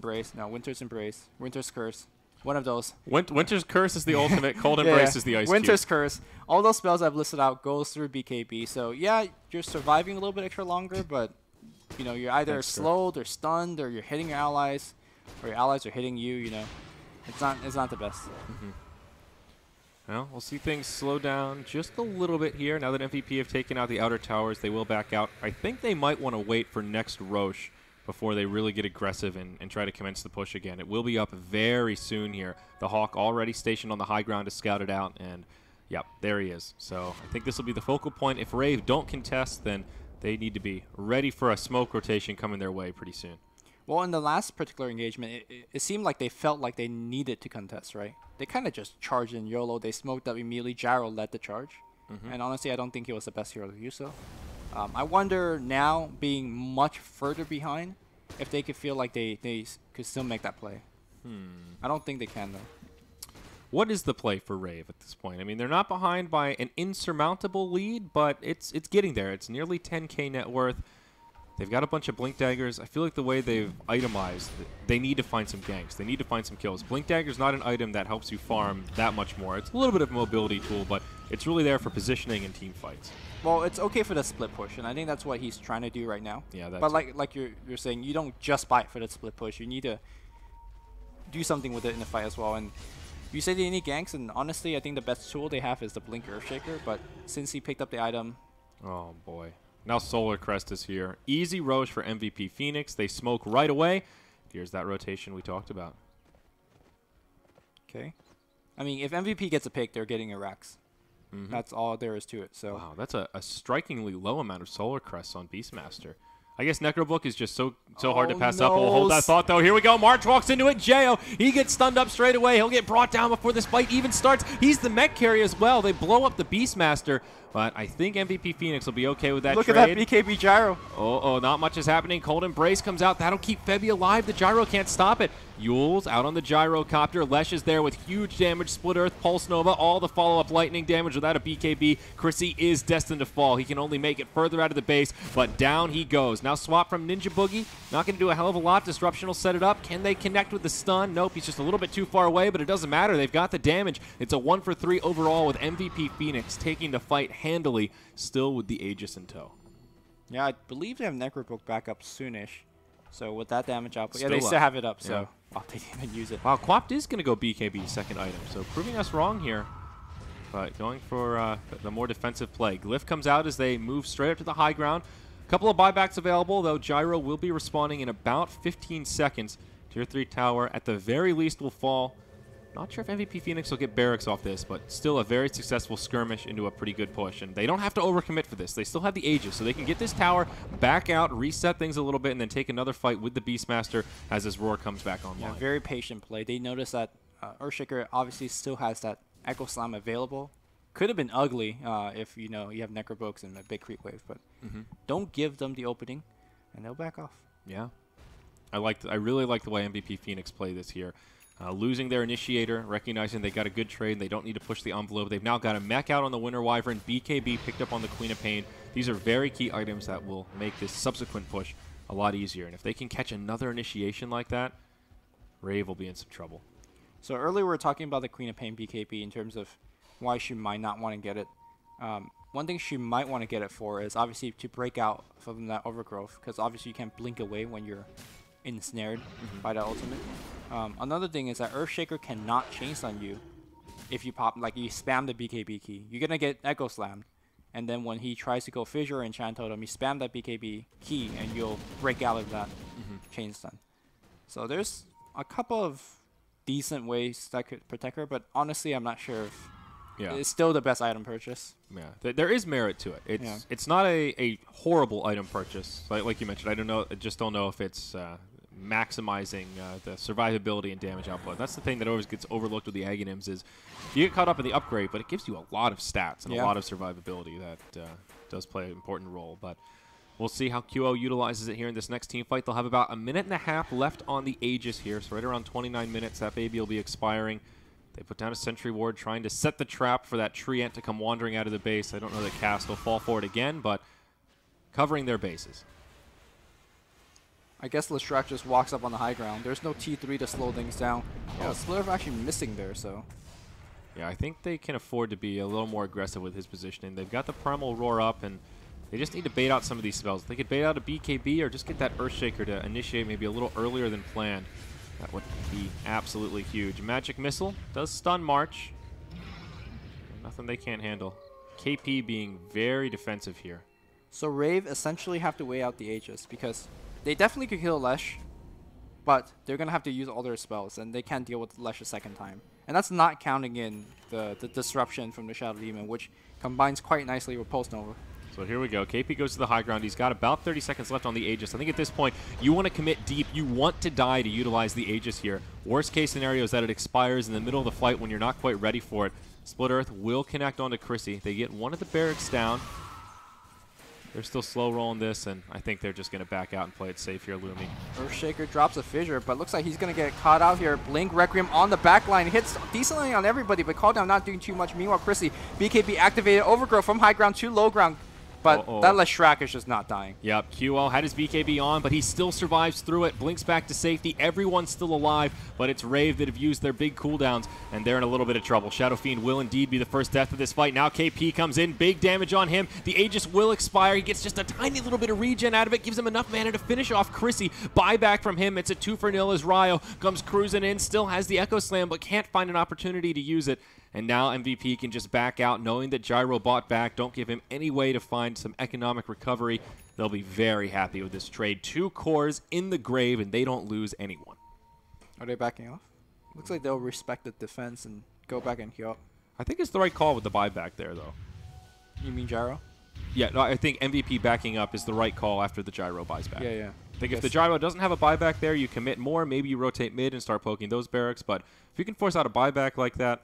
Embrace, Winter's Curse. One of those. Winter's Curse is the ultimate. Cold Embrace is the Ice Winter's Cube. Curse. All those spells I've listed out goes through BKB. So yeah, you're surviving a little bit extra longer, but you know you're either slowed or stunned, or you're hitting your allies, or your allies are hitting you. You know, it's not the best. Well, we'll see things slow down just a little bit here. Now that MVP have taken out the outer towers, they will back out. I think they might want to wait for next Roche before they really get aggressive and try to commence the push again. It will be up very soon here. The Hawk already stationed on the high ground to scout it out, and yep, there he is. So I think this will be the focal point. If Rave don't contest, then they need to be ready for a smoke rotation coming their way pretty soon. Well, in the last particular engagement, it seemed like they felt like they needed to contest, right? They kind of just charged in YOLO. They smoked up immediately. Gyro led the charge. And honestly, I don't think he was the best hero to do so. I wonder now, being much further behind, if they could feel like they could still make that play. I don't think they can, though. What is the play for Rave at this point? I mean, they're not behind by an insurmountable lead, but it's getting there. It's nearly 10K net worth. They've got a bunch of Blink Daggers. I feel like the way they've itemized, they need to find some ganks. They need to find some kills. Blink Dagger's not an item that helps you farm that much more. It's a little bit of a mobility tool, but it's really there for positioning and team fights. Well, it's okay for the split push, and I think that's what he's trying to do right now. Yeah, that's but like you're saying, you don't just buy it for the split push. You need to do something with it in the fight as well. And you say they need ganks, and honestly, I think the best tool they have is the Blink Earthshaker. But since he picked up the item, oh boy. Now Solar Crest is here. Easy Roche for MVP Phoenix. They smoke right away. Here's that rotation we talked about. okay. I mean, if MVP gets a pick, they're getting a Rex. That's all there is to it. So Wow, that's a strikingly low amount of Solar Crests on Beastmaster. I guess Necrobook is just so hard to pass up. We'll hold that thought, though. Here we go. March walks into it. Jo, he gets stunned up straight away. He'll get brought down before this fight even starts. He's the mech carrier as well. They blow up the Beastmaster, but I think MVP Phoenix will be okay with that look trade. at that BKB Gyro. Oh, not much is happening. Cold Embrace comes out. That'll keep Febby alive. The Gyro can't stop it. Yule's out on the Gyrocopter. Lesh is there with huge damage. Split Earth, Pulse Nova, all the follow-up lightning damage without a BKB. Chrissy is destined to fall. He can only make it further out of the base, but down he goes. Now swap from Ninja Boogie. Not going to do a hell of a lot. Disruption will set it up. Can they connect with the stun? Nope, he's just a little bit too far away, but it doesn't matter. They've got the damage. It's a 1-for-3 overall with MVP Phoenix taking the fight handily, still with the Aegis in tow. Yeah, I believe they have Necrobook back up soonish. So with that damage output, yeah, Still they up. still have it up. So Yeah. wow, they didn't even use it. Wow, Quapt is going to go BKB second item, so proving us wrong here. But going for the more defensive play. Glyph comes out as they move straight up to the high ground. A couple of buybacks available, though Gyro will be respawning in about 15 seconds. Tier 3 tower, at the very least, will fall. Not sure if MVP Phoenix will get barracks off this, but still a very successful skirmish into a pretty good push. And they don't have to overcommit for this. They still have the Aegis, so they can get this tower, back out, reset things a little bit, and then take another fight with the Beastmaster as this Roar comes back online. Yeah, very patient play. They notice that Earthshaker obviously still has that Echo Slam available. Could have been ugly if you have Necrobooks and a big creep wave, but don't give them the opening, and they'll back off. Yeah. I really like the way MVP Phoenix play this here. Losing their initiator, recognizing they got a good trade, they don't need to push the envelope. They've now got a mech out on the Winter Wyvern, BKB picked up on the Queen of Pain. These are very key items that will make this subsequent push a lot easier. And if they can catch another initiation like that, Rave will be in some trouble. So earlier we were talking about the Queen of Pain BKB in terms of why she might not want to get it. One thing she might want to get it for is obviously to break out from that overgrowth, because obviously you can't blink away when you're ensnared by that ultimate. Another thing is that Earthshaker cannot chain stun you if you pop, like you spam the BKB key. You're going to get Echo Slammed. And then when he tries to go Fissure or Enchant Totem, you spam that BKB key and you'll break out of that chain stun. So there's a couple of decent ways that could protect her, but honestly I'm not sure if it's still the best item purchase. Yeah, there is merit to it. It's not a horrible item purchase. Like you mentioned, I just don't know if it's maximizing the survivability and damage output. That's the thing that always gets overlooked with the Aghanims is you get caught up in the upgrade, but it gives you a lot of stats and a lot of survivability that does play an important role. But we'll see how QO utilizes it here in this next team fight. They'll have about a minute and a half left on the Aegis here, so right around 29 minutes that baby will be expiring. They put down a Sentry Ward trying to set the trap for that Treant to come wandering out of the base. I don't know that Cast will fall for it again, but covering their bases. I guess Lestrak just walks up on the high ground. There's no T3 to slow things down. Oh, Splitter actually missing there, so. Yeah, I think they can afford to be a little more aggressive with his positioning. They've got the Primal Roar up, and they just need to bait out some of these spells. If they could bait out a BKB or just get that Earthshaker to initiate maybe a little earlier than planned, that would be absolutely huge. Magic Missile does stun March. Nothing they can't handle. KP being very defensive here. So Rave essentially have to weigh out the Aegis because they definitely could kill Lesh, but they're going to have to use all their spells, and they can't deal with Lesh a second time. And that's not counting in the disruption from the Shadow Demon, which combines quite nicely with Pulse Nova. So here we go. KP goes to the high ground. He's got about 30 seconds left on the Aegis. I think at this point, you want to commit deep. You want to die to utilize the Aegis here. Worst case scenario is that it expires in the middle of the fight when you're not quite ready for it. Split Earth will connect onto Chrissy. They get one of the barracks down. They're still slow rolling this, and I think they're just going to back out and play it safe here, Lumi. Earthshaker drops a fissure, but looks like he's going to get caught out here. Blink Requiem on the back line. Hits decently on everybody, but Call Down not doing too much. Meanwhile, Chrissy, BKB activated Overgrowth from high ground to low ground. But that Leshrac is just not dying. Yep, QL had his BKB on, but he still survives through it. Blinks back to safety. Everyone's still alive, but it's Rave that have used their big cooldowns, and they're in a little bit of trouble. Shadow Fiend will indeed be the first death of this fight. Now KP comes in. Big damage on him. The Aegis will expire. He gets just a tiny little bit of regen out of it. Gives him enough mana to finish off Chrissy. Buyback from him. It's a 2-for-0 as Ryo comes cruising in. Still has the Echo Slam, but can't find an opportunity to use it. And now MVP can just back out, knowing that Gyro bought back. Don't give him any way to find some economic recovery. They'll be very happy with this trade. 2 cores in the grave, and they don't lose anyone. Are they backing off? Looks like they'll respect the defense and go back and heal up. I think it's the right call with the buyback there, though. You mean Gyro? Yeah, no, I think MVP backing up is the right call after the Gyro buys back. Yeah. I think if the Gyro doesn't have a buyback there, you commit more. Maybe you rotate mid and start poking those barracks. But if you can force out a buyback like that,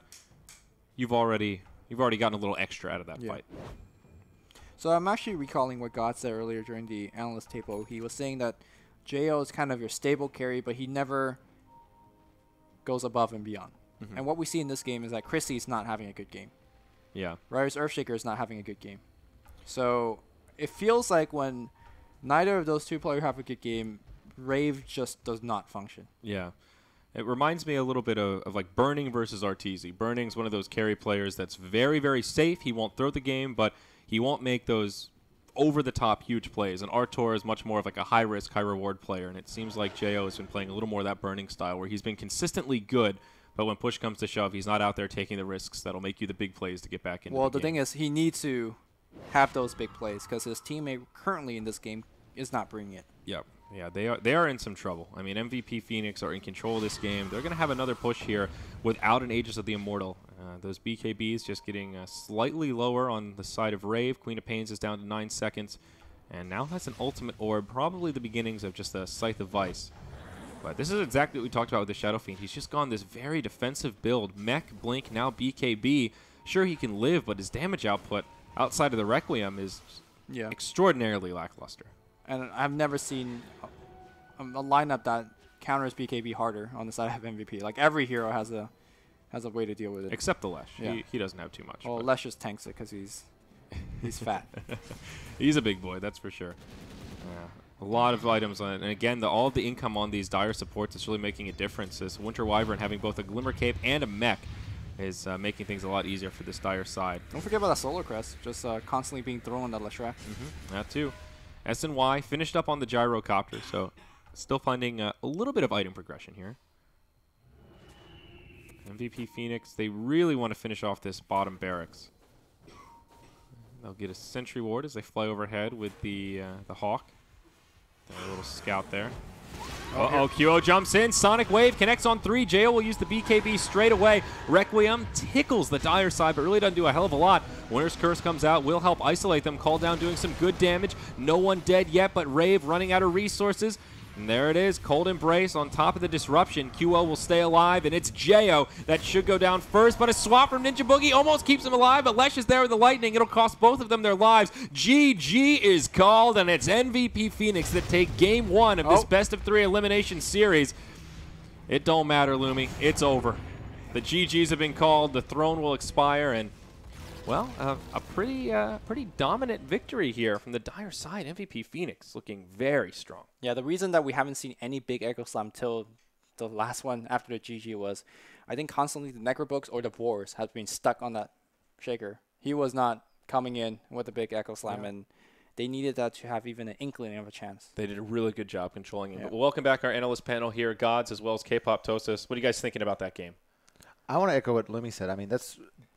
you've already gotten a little extra out of that fight. So I'm actually recalling what God said earlier during the analyst table. He was saying that JO is kind of your stable carry, but he never goes above and beyond. And what we see in this game is that Chrissy's not having a good game. Yeah. Ryer's Earthshaker is not having a good game. So it feels like when neither of those two players have a good game, Rave just does not function. Yeah. It reminds me a little bit of like Burning versus Arteezy. Burning's one of those carry players that's very, very safe. He won't throw the game, but he won't make those over-the-top huge plays. And Artor is much more of like a high-risk, high-reward player. And it seems like Jo has been playing a little more of that Burning style where he's been consistently good, but when push comes to shove, he's not out there taking the risks that'll make you the big plays to get back into Well, the the thing is, he needs to have those big plays because his teammate currently in this game is not bringing it. Yep. Yeah, they are in some trouble. I mean, MVP Phoenix are in control of this game. They're going to have another push here without an Aegis of the Immortal. Those BKBs just getting slightly lower on the side of Rave. Queen of Pains is down to 9 seconds. And now has an Ultimate Orb, probably the beginnings of just a Scythe of Vice. But this is exactly what we talked about with the Shadow Fiend. He's just gone this very defensive build. Mech, Blink, now BKB. Sure, he can live, but his damage output outside of the Requiem is extraordinarily lackluster. And I've never seen a lineup that counters BKB harder on the side of MVP. Like every hero has a way to deal with it. Except the Lesh. Yeah. He doesn't have too much. Well, Lesh just tanks it because he's fat. He's a big boy, that's for sure. A lot of items on it. And again, all of the income on these dire supports is really making a difference. This Winter Wyvern having both a Glimmer Cape and a mech is making things a lot easier for this dire side. Don't forget about that Solar Crest, just constantly being thrown on that Leshrac. That too. SNY finished up on the Gyrocopter, so still finding a little bit of item progression here. MVP Phoenix, they really want to finish off this bottom barracks. They'll get a Sentry Ward as they fly overhead with the Hawk. A little scout there. Uh-oh, QO jumps in. Sonic Wave connects on 3. Jo will use the BKB straight away. Requiem tickles the dire side, but really doesn't do a hell of a lot. Winter's Curse comes out, will help isolate them. Call Down doing some good damage. No one dead yet, but Rave running out of resources. And there it is, Cold Embrace on top of the disruption. QO will stay alive, and it's Jo that should go down first, but a swap from Ninja Boogie almost keeps him alive, but Lesh is there with the lightning. It'll cost both of them their lives. GG is called, and it's MVP Phoenix that take game 1 of this best-of-3 elimination series. It don't matter, Lumi. It's over. The GGs have been called, the throne will expire, and well, a pretty dominant victory here from the dire side. MVP Phoenix looking very strong. Yeah, the reason that we haven't seen any big Echo Slam till the last one after the GG was, I think constantly the Necrobooks or the Boars have been stuck on that Shaker. He was not coming in with a big Echo Slam, and they needed that to have even an inkling of a chance. They did a really good job controlling him. But welcome back our analyst panel here, Gods as well as K-Pop Tosis. What are you guys thinking about that game? I want to echo what Lumi said. I mean,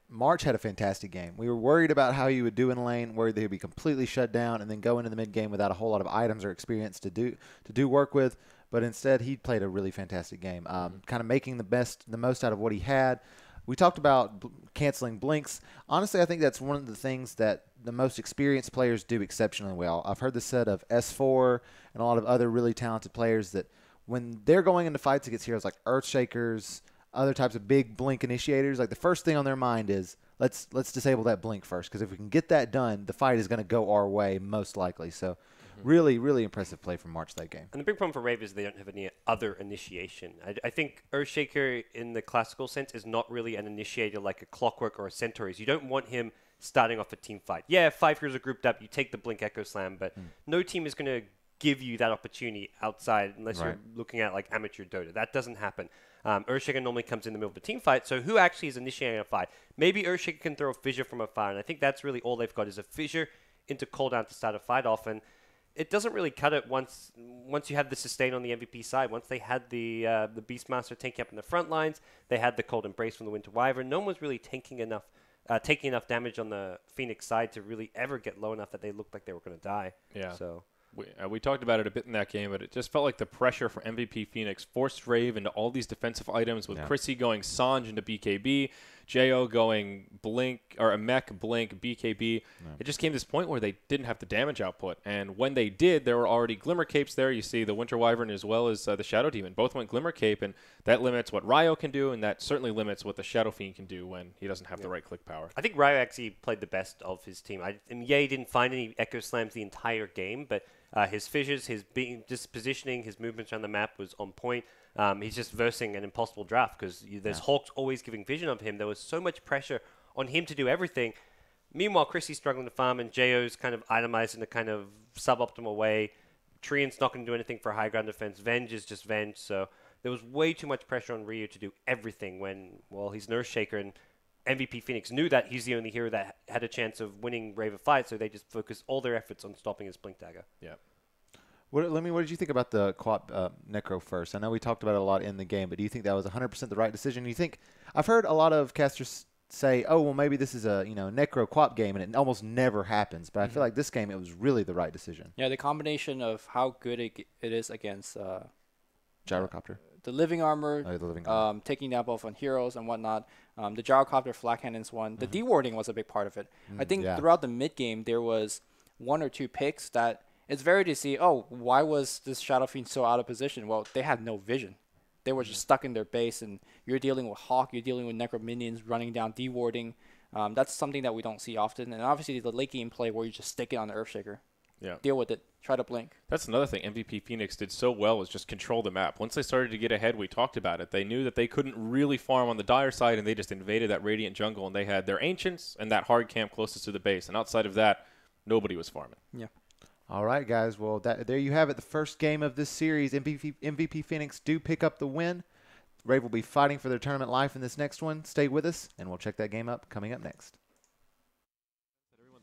March had a fantastic game. We were worried about how he would do in lane, worried that he'd be completely shut down and then go into the mid game without a whole lot of items or experience to do work with. But instead, he played a really fantastic game, kind of making the most out of what he had. We talked about canceling blinks. Honestly, I think that's one of the things that the most experienced players do exceptionally well. I've heard this said of S4 and a lot of other really talented players that when they're going into fights against heroes like Earthshakers, other types of big blink initiators, like the first thing on their mind is let's disable that blink first, because if we can get that done, the fight is going to go our way most likely. So really, really impressive play from March that game. And the big problem for Rave is they don't have any other initiation. I think Earthshaker, in the classical sense, is not really an initiator like a Clockwork or a Centaurs. You don't want him starting off a team fight. Yeah, 5 heroes are grouped up, you take the Blink Echo Slam, but no team is going to give you that opportunity outside unless you're looking at like amateur Dota. That doesn't happen. Earthshaker normally comes in the middle of a team fight, so who actually is initiating a fight? Maybe Earthshaker can throw a fissure from afar, and I think that's really all they've got is a fissure into cooldown to start a fight off, and it doesn't really cut it once you have the sustain on the MVP side. Once they had the Beastmaster tanking up in the front lines, they had the Cold Embrace from the Winter Wyvern. No one was really taking enough damage on the Phoenix side to really ever get low enough that they looked like they were going to die. Yeah. So we talked about it a bit in that game, but it just felt like the pressure for MVP Phoenix forced Rave into all these defensive items with Chrissy going Sanj into BKB, Jo going Blink, or a Mech, Blink, BKB. It just came to this point where they didn't have the damage output. And when they did, there were already Glimmer Capes there. You see the Winter Wyvern as well as the Shadow Demon. Both went Glimmer Cape, and that limits what Ryo can do, and that certainly limits what the Shadow Fiend can do when he doesn't have the right click power. I think Ryo actually played the best of his team. He didn't find any Echo Slams the entire game, but his fissures, his positioning, his movements around the map was on point. He's just versing an impossible draft because there's Hawks always giving vision of him. There was so much pressure on him to do everything. Meanwhile, Chrissy's struggling to farm, and JO's kind of itemized in a kind of suboptimal way. Trian's not going to do anything for high ground defense. Venge is just Venge. So there was way too much pressure on Ryu to do everything when, well, he's an Earthshaker, and MVP Phoenix knew that he's the only hero that had a chance of winning Rave a fight, so they just focused all their efforts on stopping his Blink Dagger. Yeah. What did you think about the co-op Necro first? I know we talked about it a lot in the game, but do you think that was 100% the right decision? You think I've heard a lot of casters say, "Oh, well, maybe this is a Necro co-op game," and it almost never happens. But I feel like this game, it was really the right decision. Yeah, the combination of how good it is against Gyrocopter, the living armor, the living armor. taking that both on heroes and whatnot. The Gyrocopter flat cannons one. The dewarding was a big part of it. I think throughout the mid game there was 1 or 2 picks that it's very to see, why was this Shadow Fiend so out of position? Well, they had no vision. They were just stuck in their base, and you're dealing with Hawk, you're dealing with Necro minions running down, dewarding. That's something that we don't see often. And obviously the late game play where you just stick it on the Earthshaker. Yeah. Deal with it. Try to blink. That's another thing MVP Phoenix did so well was just control the map. Once they started to get ahead, we talked about it. They knew that they couldn't really farm on the Dire side, and they just invaded that Radiant jungle, and they had their Ancients and that hard camp closest to the base. And outside of that, nobody was farming. Yeah. All right, guys. Well, there you have it. The first game of this series. MVP Phoenix do pick up the win. Rave will be fighting for their tournament life in this next one. Stay with us, and we'll check that game up coming up next.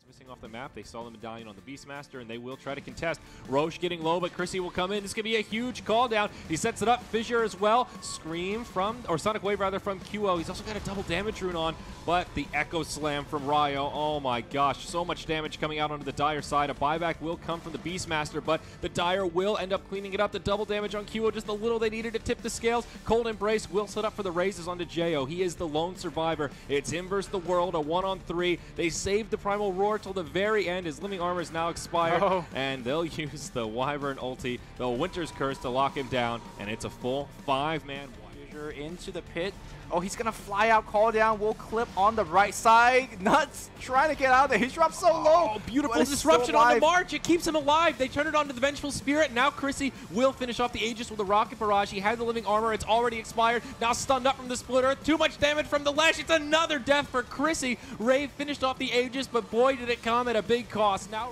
Missing off the map. They saw the medallion on the Beastmaster, and they will try to contest. Roche getting low, but Chrissy will come in. This could be a huge call down. He sets it up. Fissure as well. Scream from, or Sonic Wave rather, from QO. He's also got a double damage rune on, but the Echo Slam from Ryo. Oh my gosh, so much damage coming out onto the Dire side. A buyback will come from the Beastmaster, but the Dire will end up cleaning it up. The double damage on QO, just the little they needed to tip the scales. Cold Embrace will set up for the raises onto Jo. He is the lone survivor. It's him versus the world, a 1-on-3. They saved the Primal Roar till the very end. His living armor is now expired, and they'll use the Wyvern ulti, the Winter's Curse, to lock him down, and it's a full 5-man into the pit. Oh, he's gonna fly out, call down, will clip on the right side. Nuts trying to get out there. He's dropped so low. Oh, beautiful disruption on the March. It keeps him alive. They turn it onto the Vengeful Spirit. Now Chrissy will finish off the Aegis with a Rocket Barrage. He had the living armor. It's already expired. Now stunned up from the Split Earth. Too much damage from the Lash. It's another death for Chrissy. Rave finished off the Aegis, but boy, did it come at a big cost. Now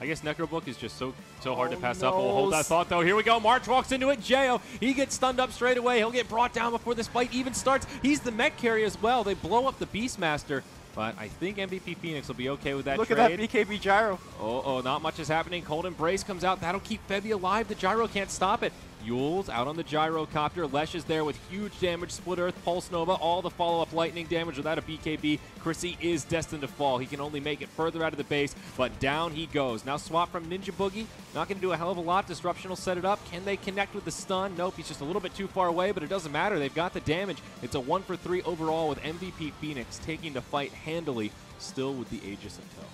I guess Necrobook is just so hard to pass up. We'll hold that thought, though. Here we go. March walks into it. Jo, he gets stunned up straight away. He'll get brought down before this fight even starts. He's the mech carrier as well. They blow up the Beastmaster, but I think MVP Phoenix will be okay with that Look trade. at that BKB gyro. Oh, not much is happening. Cold Embrace comes out. That'll keep Febby alive. The gyro can't stop it. Yule's out on the gyrocopter. Lesh is there with huge damage. Split Earth, Pulse Nova, all the follow-up lightning damage without a BKB. Chrissy is destined to fall. He can only make it further out of the base, but down he goes. Now swap from Ninja Boogie. Not going to do a hell of a lot. Disruption will set it up. Can they connect with the stun? Nope, he's just a little bit too far away, but it doesn't matter. They've got the damage. It's a 1-for-3 overall with MVP Phoenix taking the fight handily still with the Aegis in tow.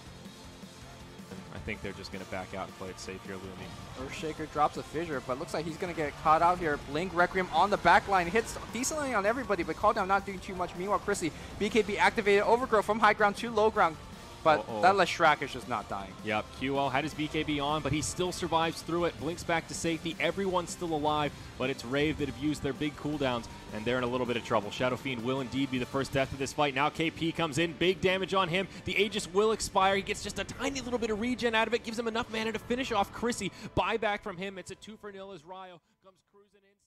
And I think they're just going to back out and play it safe here, Lumi. Earthshaker drops a fissure, but looks like he's going to get caught out here. Blink Requiem on the back line. Hits decently on everybody, but Call Down not doing too much. Meanwhile, Chrissy, BKB activated Overgrowth from high ground to low ground. But that Leshrac is just not dying. Yep, QL had his BKB on, but he still survives through it. Blinks back to safety. Everyone's still alive, but it's Rave that have used their big cooldowns, and they're in a little bit of trouble. Shadow Fiend will indeed be the first death of this fight. Now KP comes in, big damage on him. The Aegis will expire. He gets just a tiny little bit of regen out of it, gives him enough mana to finish off Chrissy. Buyback from him. It's a 2-0 as Ryo comes cruising in.